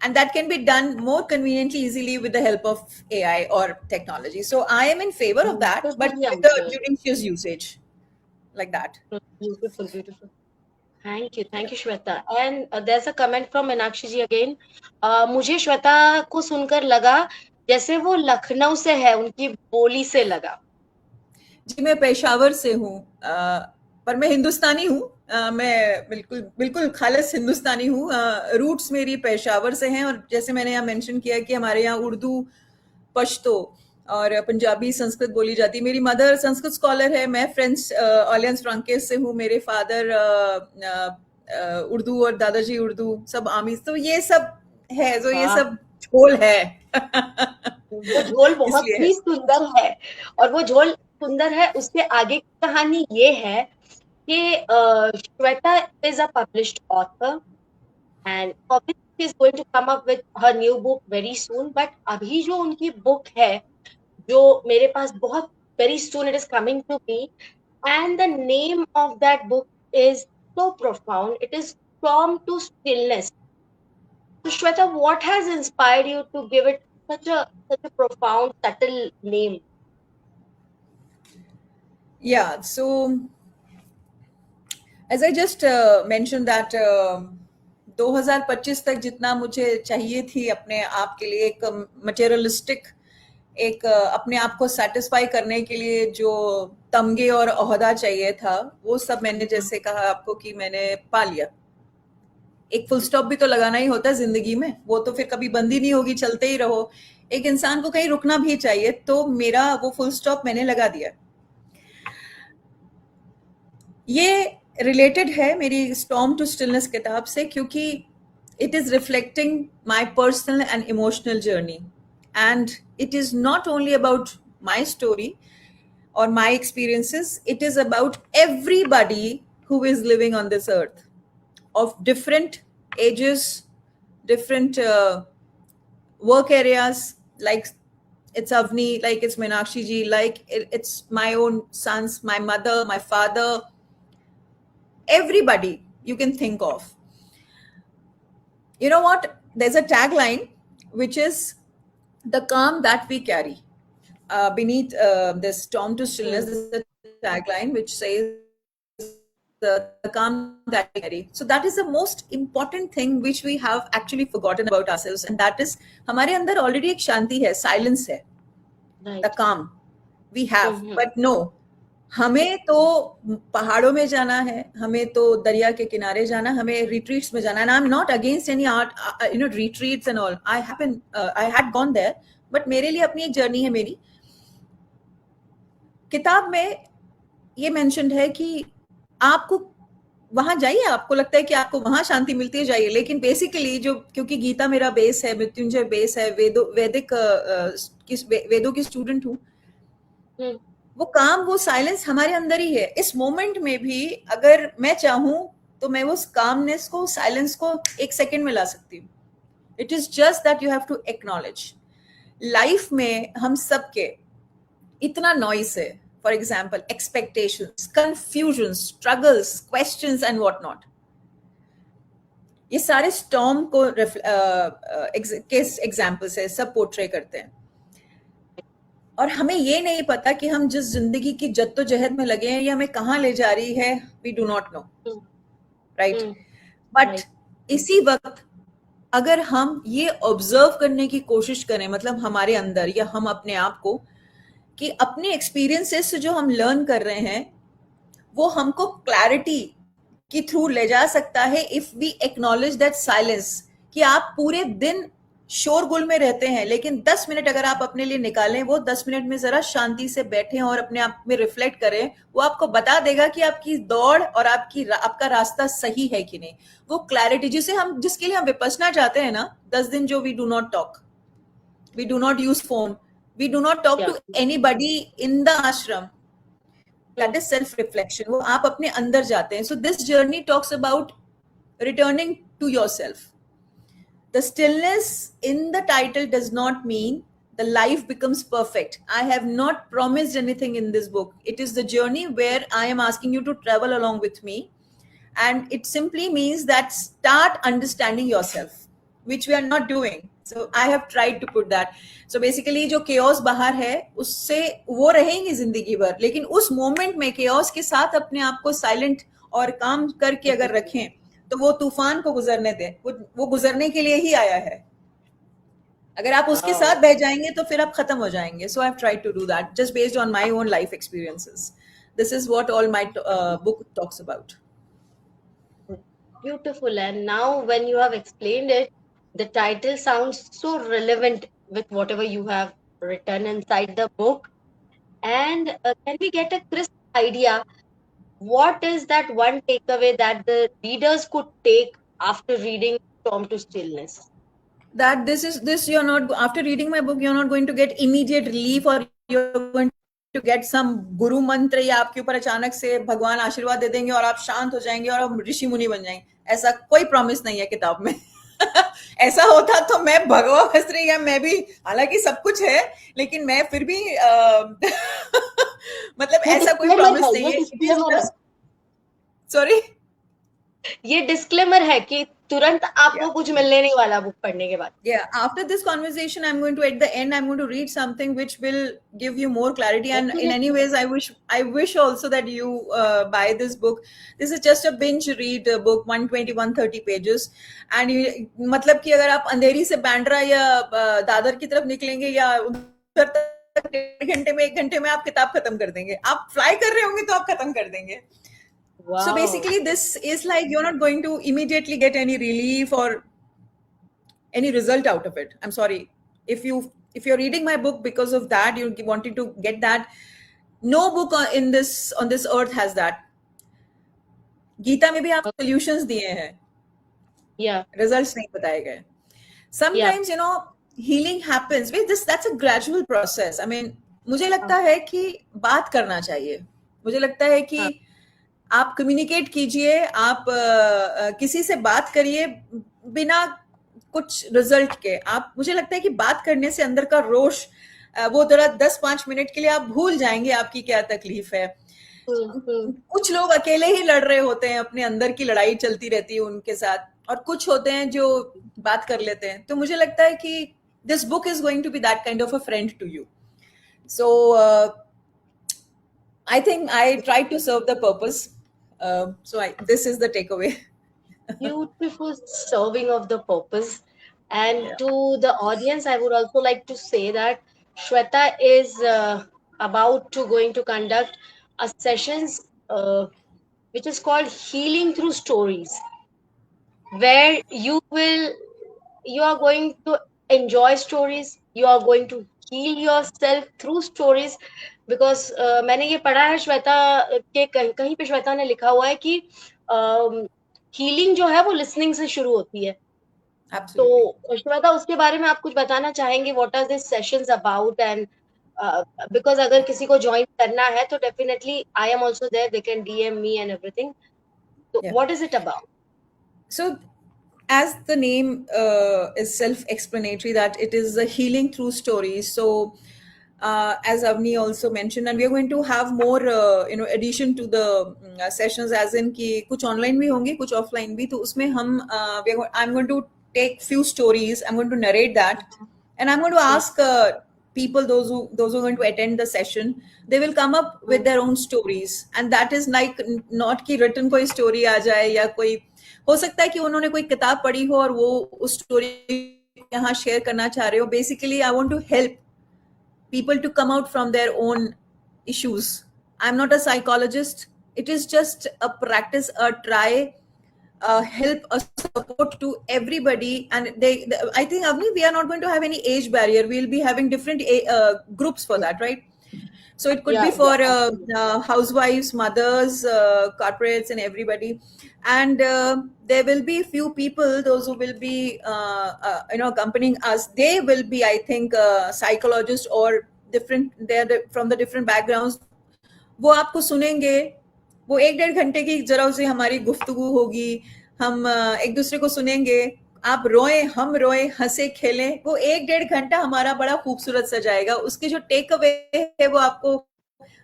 and that can be done more conveniently, easily with the help of AI or technology. So I am in favor of that, but with the judicious usage like that. Beautiful, beautiful. Thank you, Shweta. And there's a comment from Meenakshi ji again. मुझे श्वेता को सुनकर लगा जैसे वो लखनऊ से है, उनकी बोली से लगा। जी, मैं पेशावर से हूँ, पर मैं हिंदुस्तानी हूँ। मैं बिल्कुल बिल्कुल खालिस हिंदुस्तानी हूँ। रूट्स मेरी पेशावर से हैं, और जैसे मैंने यहाँ मेंशन किया कि हमारे यहाँ उर्दू, पश्तो और पंजाबी, संस्कृत बोली जाती है। मेरी मदर संस्कृत स्कॉलर है। मैं फ्रेंच ऑलियंस फ्रांकेस से हूँ। मेरे फादर उर्दू और दादाजी उर्दू, सब आमीज। तो ये सब है, तो ये सब झोल है। वो झोल बहुत ही सुंदर है, और वो झोल सुंदर है। उसके आगे की कहानी ये है कि Shweta is a published author and obviously is going to come up with her new book very soon. But अभी जो उनकी बुक है, जो मेरे पास बहुत very soon it is coming to me, and the name of that book is so profound. It is From to Stillness. So Shweta, what has inspired you to give it such a profound, subtle name? Yeah, so as I just mentioned that 2025 तक जितना मुझे चाहिए थी अपने आप के लिए, एक मटेरियलिस्टिक, एक अपने आप को सेटिस्फाई करने के लिए जो तमगे और ओहदा चाहिए था, वो सब मैंने, जैसे कहा आपको, कि मैंने पा लिया। एक फुल स्टॉप भी तो लगाना ही होता है जिंदगी में, वो तो फिर कभी बंद ही नहीं होगी, चलते ही रहो। एक इंसान को कहीं रुकना भी चाहिए, तो मेरा वो फुल स्टॉप मैंने लगा दिया। ये रिलेटेड है मेरी स्टॉर्म टू स्टिलनेस किताब से, क्योंकि it is reflecting my personal and emotional journey, and it is not only about my story or my experiences. It is about everybody who is living on this earth, of different ages, different work areas, like it's Avni, like it's Meenakshi ji, like it's my own sons, my mother, my father, everybody you can think of. You know what? There's a tagline which is the calm that we carry. Beneath this Storm to Stillness, there's a tagline which says the calm that we carry. So that is the most important thing which we have actually forgotten about ourselves, and that is हमारे अंदर already एक शांति है, silence है, right. The calm we have, but no, हमें तो पहाड़ों में जाना है, हमें तो दरिया के किनारे जाना, हमें रिट्रीट्स में जाना है. I am not against any art, retreats and all. I had gone there, but मेरे लिए अपनी एक जर्नी है मेरी. किताब में ये मेंशन्ड है कि आपको वहां जाइए, आपको लगता है कि आपको वहां शांति मिलती है, जाइए. लेकिन बेसिकली जो, क्योंकि गीता मेरा बेस है, मृत्युंजय बेस है, वेदों की स्टूडेंट हूँ, वो काम, वो साइलेंस हमारे अंदर ही है. इस मोमेंट में भी अगर मैं चाहूं तो मैं उस कामनेस को, साइलेंस को एक सेकंड में ला सकती हूँ. It is just that you have to acknowledge. Life में हम सबके इतना नॉइस है. For example, expectations, confusion, struggles, questions and what not. ये सारे स्टॉर्म को केस एग्जाम्पल्स है, सब पोर्ट्रे करते हैं. और हमें ये नहीं पता कि हम जिस जिंदगी की जद्दोजहद में लगे हैं, ये हमें कहाँ ले जा रही है. We do not know, right. But इसी वक्त अगर हम ये ऑब्जर्व करने की कोशिश करें, मतलब हमारे अंदर या हम अपने आप को, कि अपने एक्सपीरियंसेस से जो हम लर्न कर रहे हैं वो हमको क्लैरिटी के थ्रू ले जा सकता है. If we acknowledge that silence, कि आप पूरे दिन शोरगुल में रहते हैं, लेकिन 10 मिनट अगर आप अपने लिए निकालें, वो 10 मिनट में जरा शांति से बैठें और अपने आप में रिफ्लेक्ट करें, वो आपको बता देगा कि आपकी दौड़ और आपका रास्ता सही है कि नहीं. वो क्लैरिटी जिसके लिए हम विपसना चाहते हैं ना, 10 दिन जो we do not talk, we do not use phone, we do not talk to anybody in the ashram. That is self-reflection. वो आप अपने अंदर जाते हैं. So this journey talks about returning to yourself. The stillness in the title does not mean the life becomes perfect. I have not promised anything in this book. It is the journey where I am asking you to travel along with me. And it simply means that start understanding yourself, which we are not doing. So I have tried to put that. So basically जो chaos बाहर है, उससे वो रहेंगी जिंदगी भर, लेकिन उस मोमेंट में chaos के साथ अपने आप को साइलेंट और काम करके अगर रखें, तो वो तूफान को गुजरने दें. वो गुजरने के लिए ही आया है. अगर आप उसके साथ बह जाएंगे तो फिर आप खत्म हो जाएंगे. So I've tried to do that just based on my own life experiences. This is what all my book talks about. Beautiful. And now when you have explained it, the title sounds so relevant with whatever you have written inside the book. And can we get a crisp idea, what is that one takeaway that the readers could take after reading Storm to Stillness? That this you're not, after reading my book, you're not going to get immediate relief, or you're going to get some गुरु मंत्र या आपके ऊपर अचानक से भगवान आशीर्वाद दे देंगे और आप शांत हो जाएंगे और आप ऋषि मुनि बन जाएंगे. ऐसा कोई प्रॉमिस नहीं है किताब में. ऐसा होता तो मैं भगवा भस्त्री, या मैं भी, हालांकि सब कुछ है, लेकिन मैं फिर भी मतलब ऐसा कोई प्रॉमिस नहीं है. सॉरी, ये डिस्क्लेमर है कि तुरंत आपको कुछ मिलने नहीं वाला बुक पढ़ने के बाद. After this conversation, I'm going to, at the end, I'm going to read something which will give you more clarity. And in any ways, I wish also that you buy this book. This is just a binge read book, 120-130 pages. And मतलब कि अगर आप अंधेरी से बांद्रा या दादर की तरफ निकलेंगे, या उधर तक 1 घंटे में आप किताब खत्म कर देंगे. आप फ्लाई कर रहे होंगे तो आप खत्म कर देंगे. Wow. So basically this is like, you're not going to immediately get any relief or any result out of it. I'm sorry. If you're reading my book because of that, you're wanting to get that, no book on this earth has that. Gita में भी आप solutions दिए हैं. Results नहीं बताए गए. Sometimes, healing happens with this. That's a gradual process. I mean, मुझे लगता है कि बात करना चाहिए. मुझे लगता है कि आप कम्युनिकेट कीजिए, आप किसी से बात करिए बिना कुछ रिजल्ट के. आप, मुझे लगता है कि बात करने से अंदर का रोष, वो जरा 10-5 मिनट के लिए आप भूल जाएंगे आपकी क्या तकलीफ है. कुछ लोग अकेले ही लड़ रहे होते हैं, अपने अंदर की लड़ाई चलती रहती है उनके साथ, और कुछ होते हैं जो बात कर लेते हैं. तो मुझे लगता है कि this book is going to be that kind of a friend to you. So I think I tried to serve the purpose. This is the takeaway. Beautiful serving of the purpose. And to the audience, I would also like to say that Shweta is about to going to conduct a sessions which is called Healing Through Stories, where you are going to enjoy stories, you are going to heal yourself through stories. Because मैंने ये पढ़ा है श्वेता के कहीं कहीं पे श्वेता ने लिखा हुआ है कि हीलिंग जो है वो लिसनिंग से शुरू होती है. Absolutely. तो श्वेता उसके बारे में आप कुछ बताना चाहेंगे, what are this sessions about? And because अगर किसी को ज्वाइन करना है तो definitely I am also there, they can DM me and everything. तो Yeah. What is it about? So, as the name is self-explanatory, that it is a healing through stories. So, as Avni also mentioned, and we are going to have more, addition to the sessions, as in कि कुछ online भी होंगे, कुछ offline भी. तो उसमें हम, I'm going to take few stories. I'm going to narrate that, and I'm going to ask people, those who are going to attend the session, they will come up with their own stories, and that is like not कि written कोई story आ जाए, या कोई हो सकता है कि उन्होंने कोई किताब पढ़ी हो और वो उस स्टोरी यहाँ शेयर करना चाह रहे हो. Basically I want to help people to come out from their own issues. I'm not a psychologist. It is just a practice, a try, help, a support to everybody. And I think, Avni, we are not going to have any age barrier. We'll be having different groups for that, right? So it could be for housewives, mothers, corporates, and everybody. And there will be few people, those who will be accompanying us. They will be, I think, psychologists or different. They're from the different backgrounds. वो आपको सुनेंगे. वो 1-1.5 घंटे की जरा से हमारी गुफ्तगू होगी. हम एक दूसरे को सुनेंगे. आप रोएं, हम रोएं, हंसे, खेलें. वो 1-1.5 घंटा हमारा बड़ा खूबसूरत सा जाएगा. उसके जो टेक अवे है वो आपको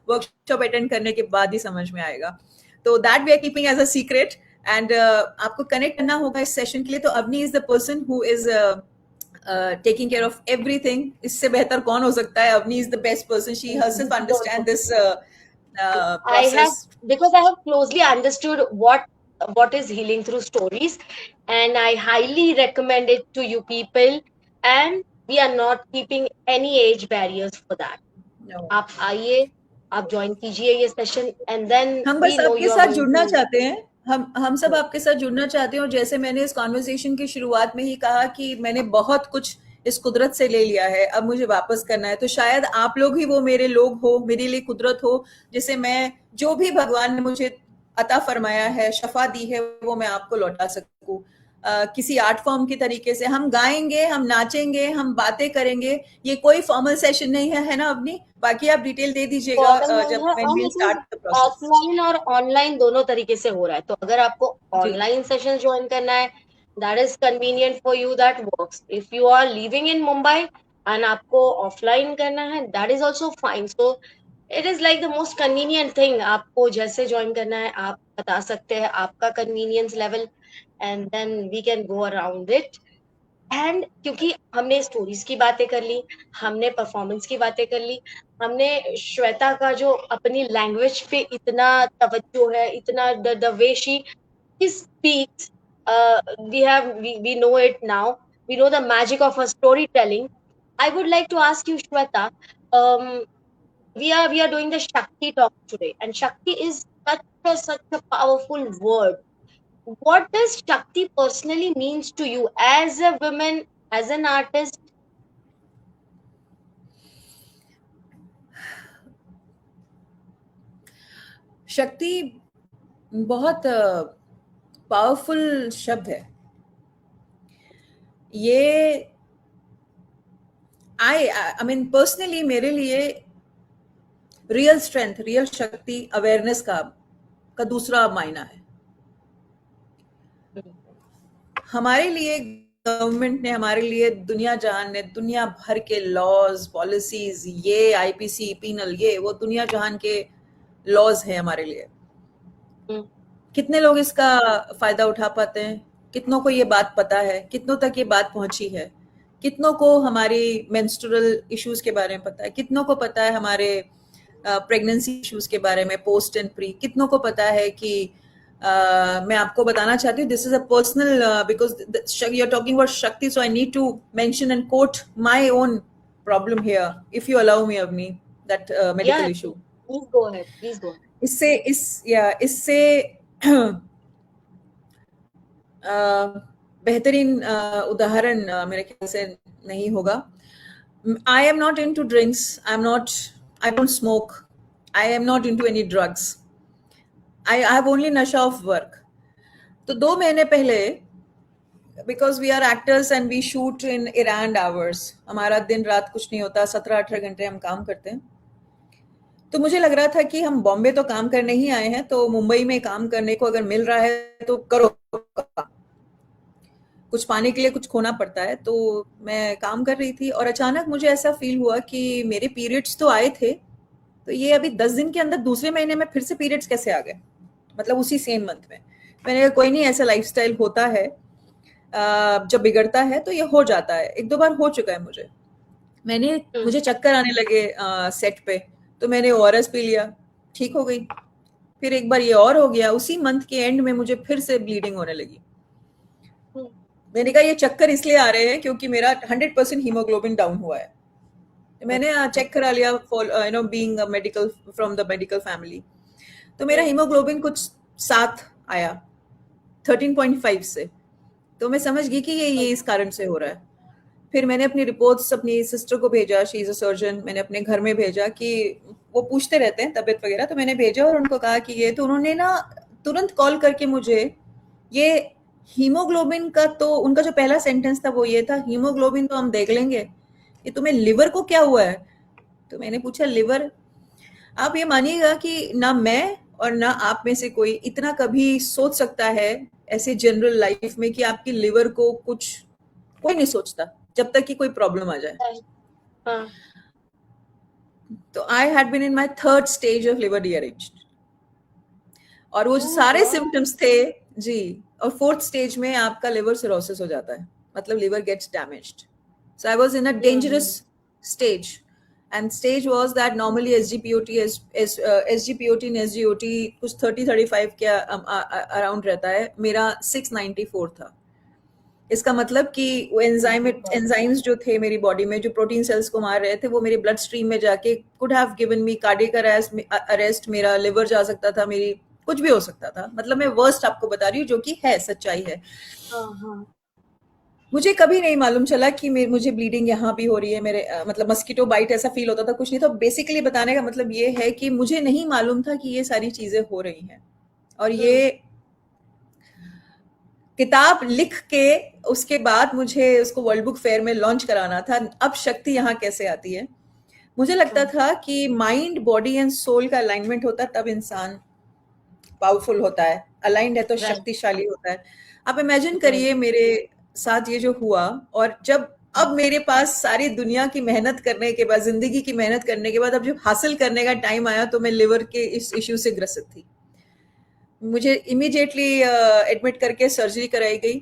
वर्कशॉप अटेंड करने के बाद ही समझ में आएगा. तो that we are keeping as a secret. And आपको कनेक्ट करना होगा इस सेशन के लिए. तो Avni is the person who is taking care of everything. इससे बेहतर कौन हो सकता है? Avni is the best person. She herself understands this process. Because I have closely understood what is healing through stories, and I highly recommend it to you people. And we are not keeping any age barriers for that. No. आप आइए, आप join कीजिए ये session, and then हम बस आपके साथ जुड़ना चाहते हैं. हम सब आपके साथ जुड़ना चाहते हैं. और जैसे मैंने इस कॉन्वर्सेशन की शुरुआत में ही कहा कि मैंने बहुत कुछ इस कुदरत से ले लिया है, अब मुझे वापस करना है. तो शायद आप लोग ही वो मेरे लोग हो, मेरे लिए कुदरत हो, जिसे मैं जो भी भगवान ने मुझे अता फरमाया है, शफा दी है, वो मैं आपको लौटा सकूं. किसी आर्ट फॉर्म के तरीके से हम गाएंगे, हम नाचेंगे, हम बातें करेंगे. ये कोई फॉर्मल सेशन नहीं है ना अवनी? बाकी आप डिटेल दे दीजिएगा जब when we'll start the process. Offline और ऑनलाइन दोनों तरीके से हो रहा है. तो अगर आपको ऑनलाइन सेशन ज्वाइन करना है, that is convenient for you, that works. If you are living in Mumbai and आपको ऑफलाइन करना है, that is also fine. So it is like the most convenient thing. आपको जैसे ज्वाइन करना है आप बता सकते हैं, आपका convenience level, and then we can go around it. And क्योंकि हमने स्टोरीज की बातें कर ली, हमने परफॉर्मेंस की बातें कर ली, हमने श्वेता का जो अपनी लैंग्वेज पे इतना तवज्जो है, इतना the way she speaks, we know it now. We know the magic of her storytelling. I would like to ask you, Shweta, we are doing the Shakti talk today, and Shakti is such a powerful word. What does Shakti personally means to you as a woman, as an artist? शक्ति बहुत powerful शब्द है. ये I mean personally मेरे लिए real strength, real शक्ति, awareness का दूसरा मायना है. हमारे लिए गवर्नमेंट ने, हमारे लिए दुनिया जहान ने, दुनिया भर के लॉज, पॉलिसीज, ये आईपीसी, पीनल, ये वो दुनिया जहान के लॉज हैं हमारे लिए. कितने लोग इसका फायदा उठा पाते हैं? कितनों को ये बात पता है? कितनों तक ये बात पहुंची है? कितनों को हमारी मेंस्ट्रुअल इश्यूज के बारे में पता है? कितनों को पता है हमारे प्रेगनेंसी इश्यूज के बारे में, पोस्ट एंड प्री? कितनों को पता है कि मैं आपको बताना चाहती हूँ, this is a personal, because you are talking about Shakti, so I need to mention and quote my own problem here, if you allow me, Avani, that medical issue. Please go ahead. Please go ahead. इससे बेहतरीन उदाहरण मेरे ख्याल से नहीं होगा. I am not into drinks. I don't smoke. I am not into any drugs. I have only nasha of work. तो 2 महीने पहले, because we are actors and we shoot in Iran hours, हमारा दिन रात कुछ नहीं होता, 17-18 घंटे हम काम करते हैं. तो मुझे लग रहा था कि हम बॉम्बे तो काम करने ही आए हैं, तो मुंबई में काम करने को अगर मिल रहा है तो करो. कुछ पाने के लिए कुछ खोना पड़ता है. तो मैं काम कर रही थी और अचानक मुझे ऐसा फील हुआ कि मेरे पीरियड्स तो आए थे, तो ये अभी 10 दिन के अंदर दूसरे महीने में फिर से पीरियड्स कैसे आ गए, मतलब उसी सेम मंथ में. मैंने कहा कोई नहीं, ऐसा लाइफस्टाइल होता है, जब बिगड़ता है तो ये हो जाता है. 1-2 बार हो चुका है मुझे. मुझे चक्कर आने लगे सेट पे, तो मैंने ओआरएस पी लिया, ठीक हो गई. फिर एक बार ये और हो गया, उसी मंथ के एंड में मुझे फिर से ब्लीडिंग होने लगी. मैंने कहा ये चक्कर इसलिए आ रहे हैं क्योंकि मेरा 100% हीमोग्लोबिन डाउन हुआ है. मैंने चेक करा लिया, being a medical from the medical family, तो मेरा हीमोग्लोबिन कुछ 7 आया 13.5 से. तो मैं समझ गई कि ये इस कारण से हो रहा है. फिर मैंने अपनी रिपोर्ट्स अपनी सिस्टर को भेजा, शी इज अ सर्जन. मैंने अपने घर में भेजा कि वो पूछते रहते हैं तबीयत वगैरह, तो मैंने भेजा और उनको कहा कि ये, तो उन्होंने ना तुरंत कॉल करके मुझे ये हीमोग्लोबिन का, तो उनका जो पहला सेंटेंस था वो ये था, हीमोग्लोबिन तो हम देख लेंगे, ये तुम्हें लिवर को क्या हुआ है. तो मैंने पूछा लिवर. आप ये मानिएगा कि ना मैं और ना आप में से कोई इतना कभी सोच सकता है ऐसे जनरल लाइफ में कि आपकी लिवर को कुछ, कोई नहीं सोचता जब तक कि कोई प्रॉब्लम आ जाए. तो I had been in my 3rd stage of liver deranged, और वो सारे सिम्टम्स थे जी. और 4th स्टेज में आपका लिवर सिरोसिस हो जाता है, मतलब liver gets damaged. So I was in a dangerous stage. And stage was that normally SGPOT and SGOT कुछ 30-35 के अराउंड रहता है. मेरा 694 था. इसका मतलब कि एंजाइम्स जो थे मेरी बॉडी में, जो प्रोटीन सेल्स को मार रहे थे, वो मेरे ब्लड स्ट्रीम में जाके could have given me cardiac arrest, मेरा लिवर जा सकता था, मेरी कुछ भी हो सकता था. मतलब मैं वर्स्ट आपको बता रही हूँ, जो कि है, सच्चाई है. मुझे कभी नहीं मालूम चला कि मुझे ब्लीडिंग यहाँ भी हो रही है. मेरे मतलब मस्कीटो बाइट ऐसा फील होता था, कुछ नहीं. तो बेसिकली बताने का मतलब ये है कि मुझे नहीं मालूम था कि ये सारी चीजें हो रही हैं. और ये किताब लिख के उसके बाद मुझे उसको वर्ल्ड बुक फेयर में लॉन्च कराना था. अब शक्ति यहाँ कैसे आती है. मुझे लगता था कि माइंड, बॉडी एंड सोल का अलाइनमेंट होता है तब इंसान पावरफुल होता है, अलाइंड है तो शक्तिशाली होता है. आप इमेजिन करिए मेरे साथ ये जो हुआ, और जब अब मेरे पास सारी दुनिया की मेहनत करने के बाद, जिंदगी की मेहनत करने के बाद, अब जब हासिल करने का टाइम आया, तो मैं लिवर के इस इश्यू से ग्रसित थी. मुझे इमीडिएटली एडमिट करके सर्जरी कराई गई,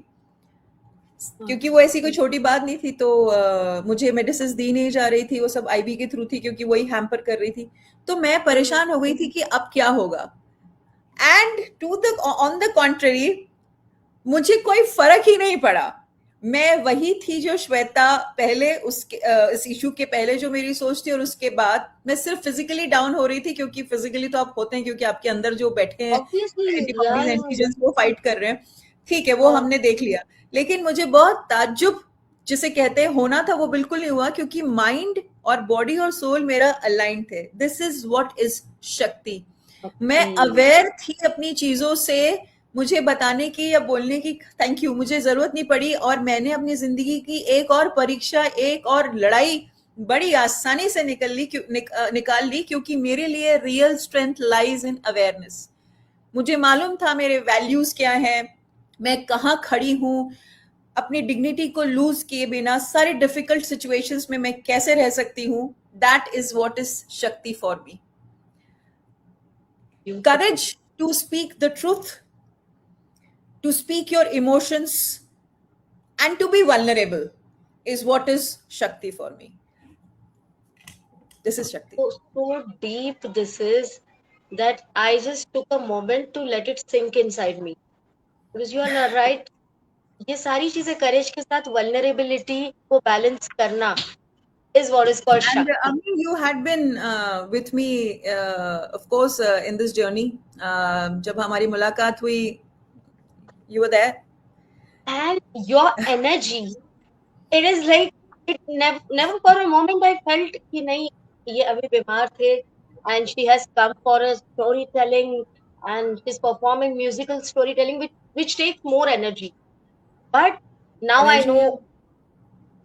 क्योंकि वो ऐसी कोई छोटी बात नहीं थी. तो मुझे मेडिसिन दी नहीं जा रही थी, वो सब आईवी के थ्रू थी, क्योंकि वही हैम्पर कर रही थी. तो मैं परेशान हो गई थी कि अब क्या होगा. एंड ऑन द कॉन्ट्ररी, मुझे कोई फर्क ही नहीं पड़ा. मैं वही थी जो श्वेता पहले, उसके इस इशू के पहले जो मेरी सोच थी, और उसके बाद मैं सिर्फ फिजिकली डाउन हो रही थी, क्योंकि फिजिकली तो आप होते हैं, क्योंकि आपके अंदर जो बैठे हैं एंटीबॉडीज वो फाइट कर रहे हैं. ठीक है, वो हमने देख लिया. लेकिन मुझे बहुत ताज्जुब जिसे कहते हैं होना था, वो बिल्कुल नहीं हुआ, क्योंकि माइंड और बॉडी और सोल मेरा अलाइन थे. दिस इज व्हाट इज शक्ति. मैं अवेयर थी अपनी चीजों से. मुझे बताने की या बोलने की, थैंक यू, मुझे जरूरत नहीं पड़ी. और मैंने अपनी जिंदगी की एक और परीक्षा, एक और लड़ाई बड़ी आसानी से निकाल ली, क्योंकि मेरे लिए real strength lies in awareness. मुझे मालूम था मेरे वैल्यूज क्या हैं, मैं कहाँ खड़ी हूँ, अपनी डिग्निटी को लूज किए बिना सारी डिफिकल्ट सिचुएशंस में मैं कैसे रह सकती हूँ. दैट इज व्हाट इज शक्ति for me. Courage to speak the truth, to speak your emotions, and to be vulnerable is what is Shakti for me. This is Shakti. So deep this is that I just took a moment to let it sink inside me. Because you are right. ये सारी चीजें करेज के साथ vulnerability को balance करना, is what is called And Shakti. you had been with me, of course, in this journey. जब हमारी मुलाकात हुई, you were there. And your energy, it is like, it never for a moment I felt कि नहीं ये अभी बीमार थे, and she has come for a storytelling, and she's performing musical storytelling, which takes more energy. But now I Energy. know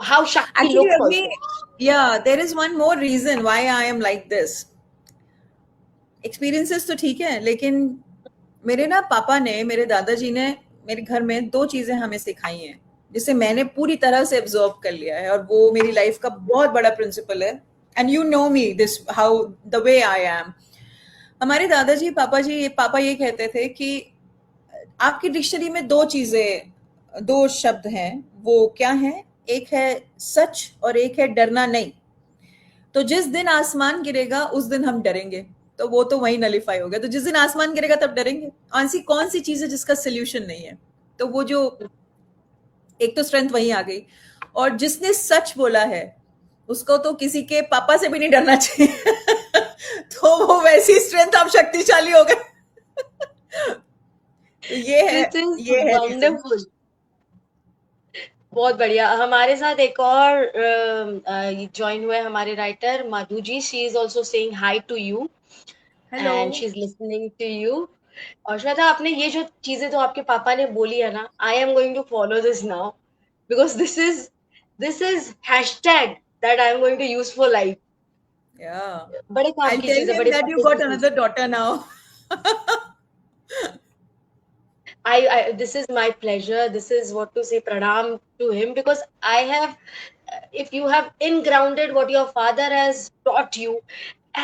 how Shakti Actually, looks Avni, also. yeah, there is one more reason why I am like this. Experiences तो ठीक है, लेकिन मेरे ना पापा ने, मेरे दादाजी ने मेरे घर में 2 चीजें हमें सिखाई हैं, जिसे मैंने पूरी तरह से एब्जॉर्ब कर लिया है, और वो मेरी लाइफ का बहुत बड़ा प्रिंसिपल है. And you know me this, how the way I am. हमारे दादाजी, पापा ये कहते थे कि आपकी डिक्शनरी में 2 चीजें, 2 शब्द हैं. वो क्या हैं? एक है सच और एक है डरना नहीं. तो जिस दिन आसमान गिरेगा उस दिन हम डरेंगे. तो वो तो वही नलीफाई हो गया. तो जिस दिन आसमान गिरेगा तब डरेंगे. कौन सी चीज है जिसका सोल्यूशन नहीं है? तो वो जो एक तो स्ट्रेंथ वही आ गई. और जिसने सच बोला है उसको तो किसी के पापा से भी नहीं डरना चाहिए. तो वो वैसी स्ट्रेंथ, आप शक्तिशाली हो गए. तो This is ये है रीजन. wonderful. बहुत बढ़िया. हमारे साथ एक और ज्वाइन हुए हमारे writer Madhu ji. She is also saying hi to you hello. And she is listening to you. और श्वेता, आपने ये जो चीजें तो आपके पापा ने बोली है ना, I am going to follow this now, because this is hashtag that I am going to use for life. Yeah. बड़े काम I'll की tell चीजें, him बड़े that you काम got की another चीजें. daughter now. I this is my pleasure. This is what to say pranam to him, because I have, if you have ingrounded what your father has taught you,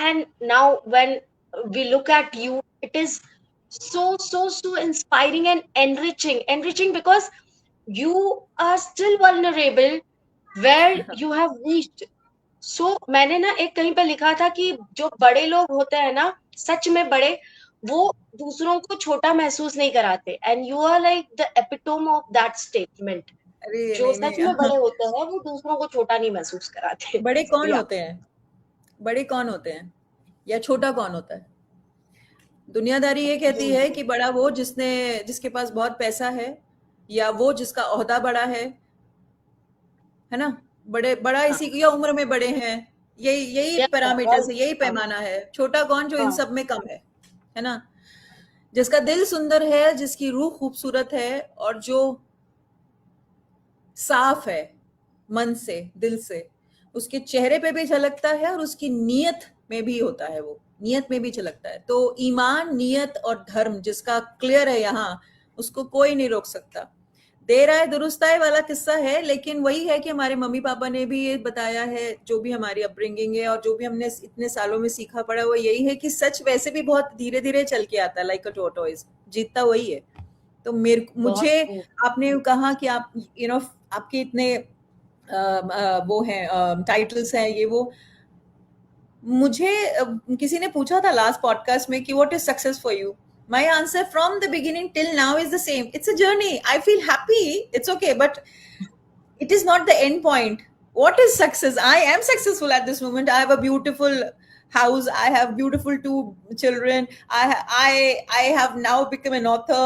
and now when we look at you, it is so inspiring and enriching because you are still vulnerable where you have reached. So मैंने ना एक कहीं पे लिखा था कि जो बड़े लोग होते हैं ना, सच में बड़े, वो दूसरों को छोटा महसूस नहीं कराते. And you are like the epitome of that statement. अरे जो नहीं सच में नहीं. बड़े होते हैं वो दूसरों को छोटा नहीं महसूस कराते. बड़े So, कौन yeah. होते हैं? बड़े कौन होते हैं या छोटा कौन होता है? दुनियादारी ये कहती है कि बड़ा वो जिसके पास बहुत पैसा है, या वो जिसका ओहदा बड़ा है ना. बड़ा हाँ, इसी या उम्र में बड़े हैं. यही yeah, पैरामीटर्स और है, यही हाँ, पैमाना है. छोटा कौन जो इन हाँ, सब में कम है ना. जिसका दिल सुंदर है, जिसकी रूह खूबसूरत है, और जो साफ है मन से, दिल से, उसके चेहरे पे भी झलकता है और उसकी नीयत में भी होता है, वो नीयत में भी झलकता है. तो ईमान, नीयत और धर्म जिसका क्लियर है यहाँ, उसको कोई नहीं रोक सकता. देर आए दुरुस्त आए वाला किस्सा है, लेकिन वही है कि हमारे मम्मी पापा ने भी ये बताया है, जो भी हमारी अपब्रिंगिंग है और जो भी हमने इतने सालों में सीखा पड़ा, वो यही है कि सच वैसे भी बहुत धीरे धीरे चल के आता है, लाइक अ टोर्टोइज. जीतता वही है. तो बहुत मुझे, खूब. आपने कहा कि आप आपके इतने वो हैं, टाइटल्स हैं, ये वो. मुझे किसी ने पूछा था लास्ट पॉडकास्ट में कि what is success for you. My answer from the beginning till now is the same. It's a journey. I feel happy, it's okay, but it is not the end point. What is success? I am successful at this moment. I have a beautiful house. I have beautiful 2 children. I have now become an author.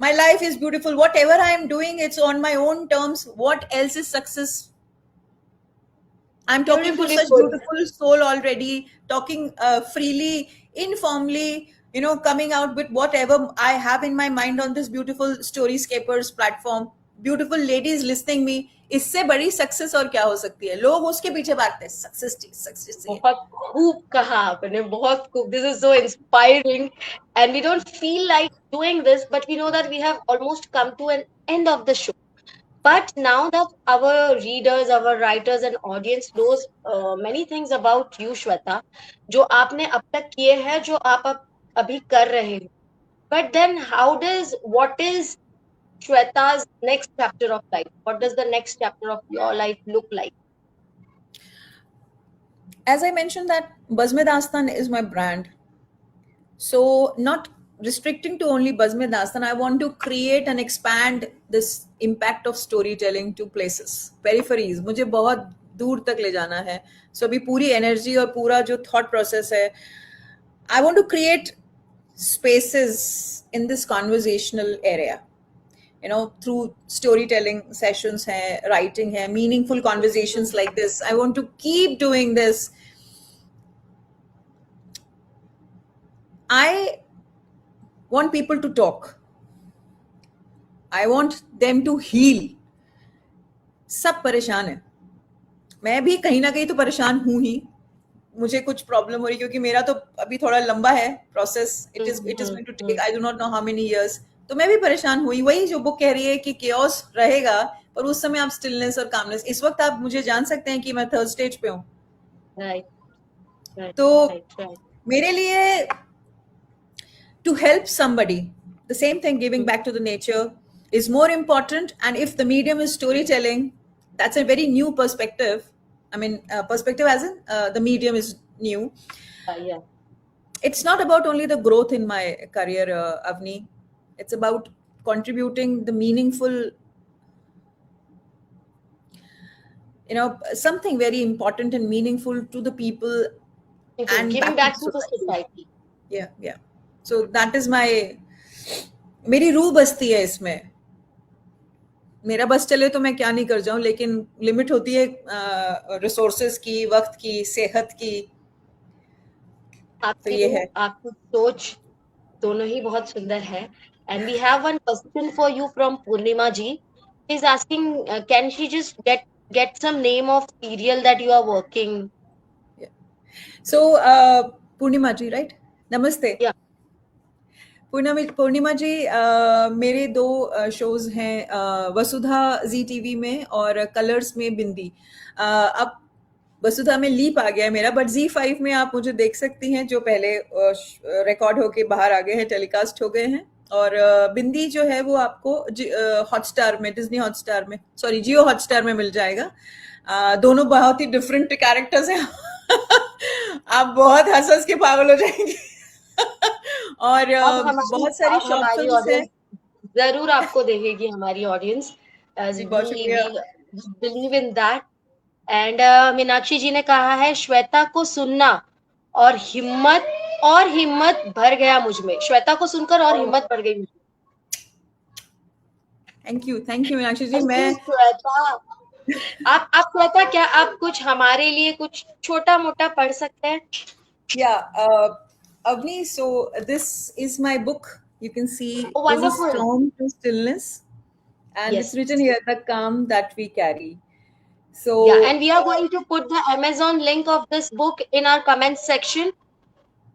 My life is beautiful. Whatever I am doing, it's on my own terms. What else is success? I'm talking to Beautifully such put. beautiful soul already, talking freely, informally, coming out with whatever I have in my mind on this beautiful Storyscapers platform. Beautiful ladies listening me. इससे बड़ी success और क्या हो सकती है? लोग उसके पीछे भागते हैं, सक्सेस चाहिए. बहुत खूब कहा आपने, बहुत खूब. This is so inspiring and we don't feel like doing this, but we know that we have almost come to an end of the show. But now that our readers, our writers and audience knows many things about you, Shweta, जो आपने अब तक किए हैं, जो आप अब अभी कर रहे हो. But then what is Shweta's next chapter of life? What does the next chapter of your life look like? As I mentioned that Bazme Dastan is my brand. So not restricting to only Bazme Dastan, I want to create and expand this impact of storytelling to places, peripheries. मुझे बहुत दूर तक ले जाना है. So अभी पूरी energy और पूरा जो थॉट प्रोसेस है, I want to create spaces in this conversational area. You know, through storytelling sessions hai, writing hai, meaningful conversations like this. I want to keep doing this. I want people to talk. I want them to heal. सब परेशान है. मैं भी कहीं ना कहीं तो परेशान हूं ही. मुझे कुछ प्रॉब्लम हो रही क्योंकि मेरा तो अभी थोड़ा लंबा है process. It is going to take, I do not know how many years. तो मैं भी परेशान हुई. वही जो बुक कह रही है कि केओस रहेगा, पर उस समय आप स्टिलनेस और कामनेस. इस वक्त आप मुझे जान सकते हैं कि मैं थर्ड स्टेज पे हूँ. तो मेरे लिए to help somebody, the same thing, giving back to the nature is more important. And if the medium is storytelling, that's a very new perspective. I mean, perspective as in the medium is new. Yeah. It's not about only the growth in my career, Avni. It's about contributing the meaningful, you know, something very important and meaningful to the people and giving back to the society. Yeah. So that is my, मेरी रूह बसती है इसमें. मेरा बस चले तो मैं क्या नहीं कर जाऊं, लेकिन लिमिट होती है रिसोर्सेज की, वक्त की, सेहत की. तो ये है. आपकी सोच दोनों ही बहुत सुंदर है. And we have one question for you from Purnima ji. She's asking, can she just get some name of serial that you are working? Yeah. So Purnima ji, right? Namaste. Yeah. पूर्णिमा जी, मेरे 2 shows हैं, वसुधा जी TV में और colours में बिंदी. अब वसुधा में leap आ गया है मेरा, बट Z5 में आप मुझे देख सकती हैं, जो पहले रिकॉर्ड होके बाहर आ गए हैं, टेलीकास्ट हो गए हैं. और बिंदी जो है वो आपको हॉटस्टार में, डिज्नी हॉटस्टार में, सॉरी जियो हॉटस्टार में मिल जाएगा. दोनों बहुत ही डिफरेंट कैरेक्टर्स हैं. आप बहुत हंस के पागल हो जाएंगे. और बहुत सारी शॉर्ट फिल्म्स हैं. जरूर आपको देखेगी हमारी audience. Believe in that. And Meenakshi ji ने कहा है, श्वेता को सुनना और हिम्मत भर गया मुझ में. श्वेता को सुनकर और हिम्मत भर गई मुझ में. थैंक यू मीनाक्षी जी. मैं श्वेता, आप श्वेता, क्या आप कुछ हमारे लिए कुछ छोटा मोटा पढ़ सकते हैं? या Avni, so this is my book. You can see this is Storm to Stillness, and it's written here, the calm that we carry. So yeah, and we are going to put the Amazon link of this book in our comment section.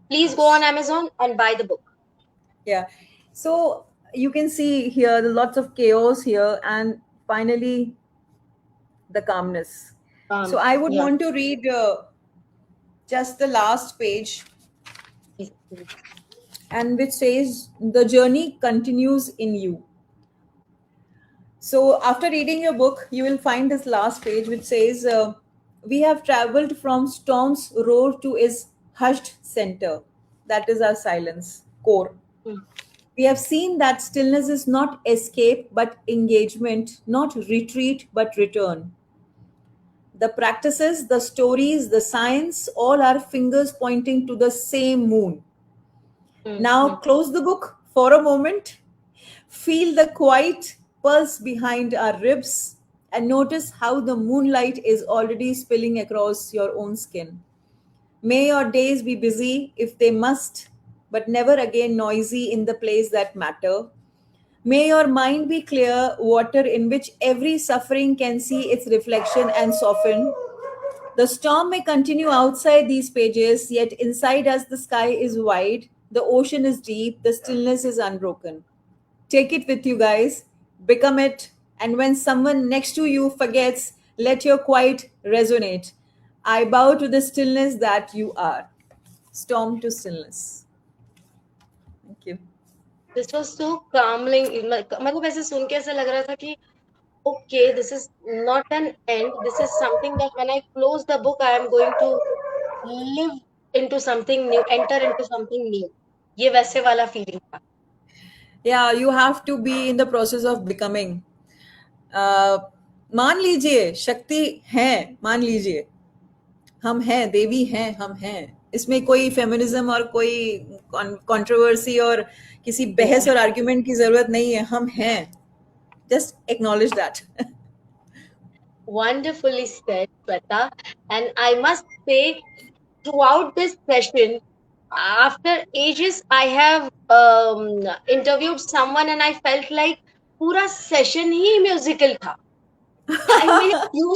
Please go on Amazon and buy the book. Yeah, so you can see here lots of chaos here, and finally the calmness. So I would want to read just the last page, and which says, the journey continues in you. So after reading your book, you will find this last page which says, we have traveled from storm's roar to its hushed center. That is our silence core. We have seen that stillness is not escape but engagement, not retreat but return. The practices, the stories, the science, all are fingers pointing to the same moon. Now close the book for a moment, feel the quiet pulse behind our ribs, and notice how the moonlight is already spilling across your own skin. May your days be busy if they must, but never again noisy in the place that matter. May your mind be clear water in which every suffering can see its reflection and soften. The storm may continue outside these pages, yet inside us the sky is wide, the ocean is deep, the stillness is unbroken. Take it with you, guys. Become it. And when someone next to you forgets, let your quiet resonate. I bow to the stillness that you are. Storm to stillness. Thank you. This was so calming. मतलब ऐसे सुन के ऐसा लग रहा था कि okay, this is not an end. This is something that when I close the book, I am going to live into something new, enter into something new. ये वैसे वाला feeling था. Yeah, you have to be in the process of becoming. मान लीजिए शक्ति है, मान लीजिए हम हैं, देवी हैं, हम हैं। इसमें कोई फेमिनिज्म और कोई कंट्रोवर्सी और किसी बहस और आर्ग्यूमेंट की जरूरत नहीं है, हम हैं। Just acknowledge that. Wonderfully said, Shweta. And I must say, throughout this session, after ages, I have interviewed someone and I felt like पूरा session ही musical था. I mean, you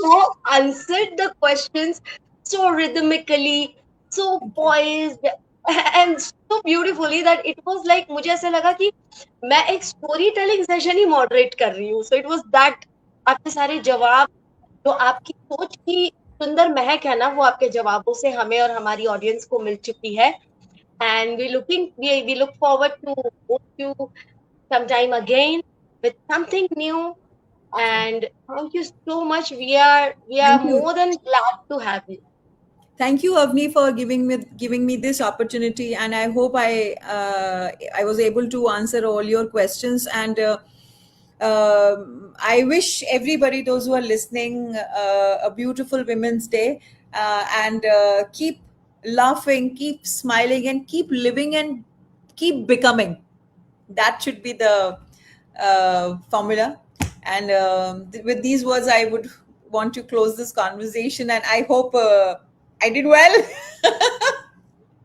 answered the questions so rhythmically, so poised, and so beautifully that it was like मुझे ऐसा लगा कि मैं एक story telling session ही moderate कर रही हूँ. So it was that आपके सारे जवाब, जो आपकी सोच की सुंदर महक है ना, वो आपके जवाबों से हमें और हमारी ऑडियंस को मिल चुकी है. And we look forward to host you sometime again with something new. And thank you so much. We are thank you, more than glad to have you. thank you, Avni, for giving me this opportunity, and I hope I was able to answer all your questions. And I wish everybody, those who are listening, a beautiful Women's Day, and keep laughing, keep smiling, and keep living and keep becoming. That should be the formula. And with these words, I would want to close this conversation. And I hope I did well.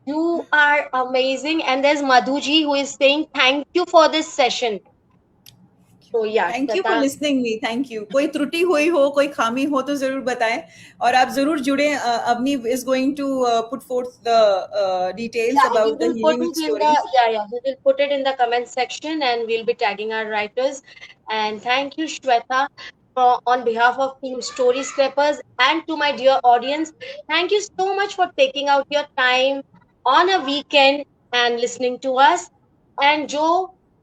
You are amazing. And there's Madhuji who is saying thank you for this session. So yeah, thank you for Shweta, listening me, thank you. कोई त्रुटि हुई हो, कोई खामी हो तो जरूर बताएं, और आप जरूर जुड़े। Avni is going to put forth the details yeah, we about the will put healing it in the stories. we will put it in the comment section, and we'll be tagging our writers. And thank you, Shweta, on behalf of Team Story Scrapers, and to my dear audience. Thank you so much for taking out your time on a weekend and listening to us. And जो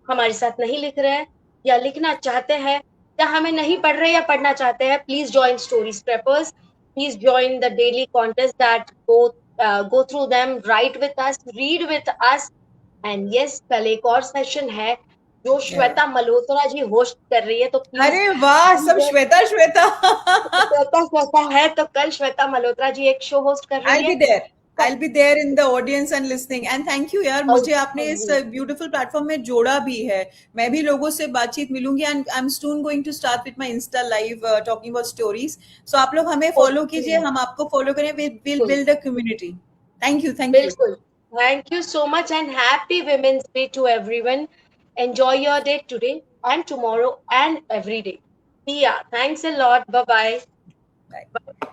हमारे साथ नहीं लिख रहे हैं या लिखना चाहते हैं, या हमें नहीं पढ़ रहे या पढ़ना चाहते हैं, please join story scrapers. Please join the daily contest that go through them, write with us, read with us. And yes, कल एक और सेशन है जो श्वेता मल्होत्रा जी होस्ट कर रही है, तो प्लीज, अरे वाह, सब श्वेता श्वेता। श्वेता श्वेता है तो कल श्वेता मल्होत्रा जी एक शो होस्ट कर रही I'll be है. there. I'll be there in the audience and listening. And thank you यार, मुझे आपने इस Okay. ब्यूटीफुल प्लेटफॉर्म में जोड़ा भी है। मैं भी लोगों से बातचीत मिलूंगी, and I'm soon going to start with my Insta live talking about stories. So आप लोग हमें फॉलो कीजिए, हम आपको फॉलो करें। We'll बिल्कुल build a community. Thank you, thank you. बिल्कुल. Thank you so much and happy Women's Day to everyone. Enjoy your day today and tomorrow and every day. See ya. Thanks a lot. Bye bye. Bye.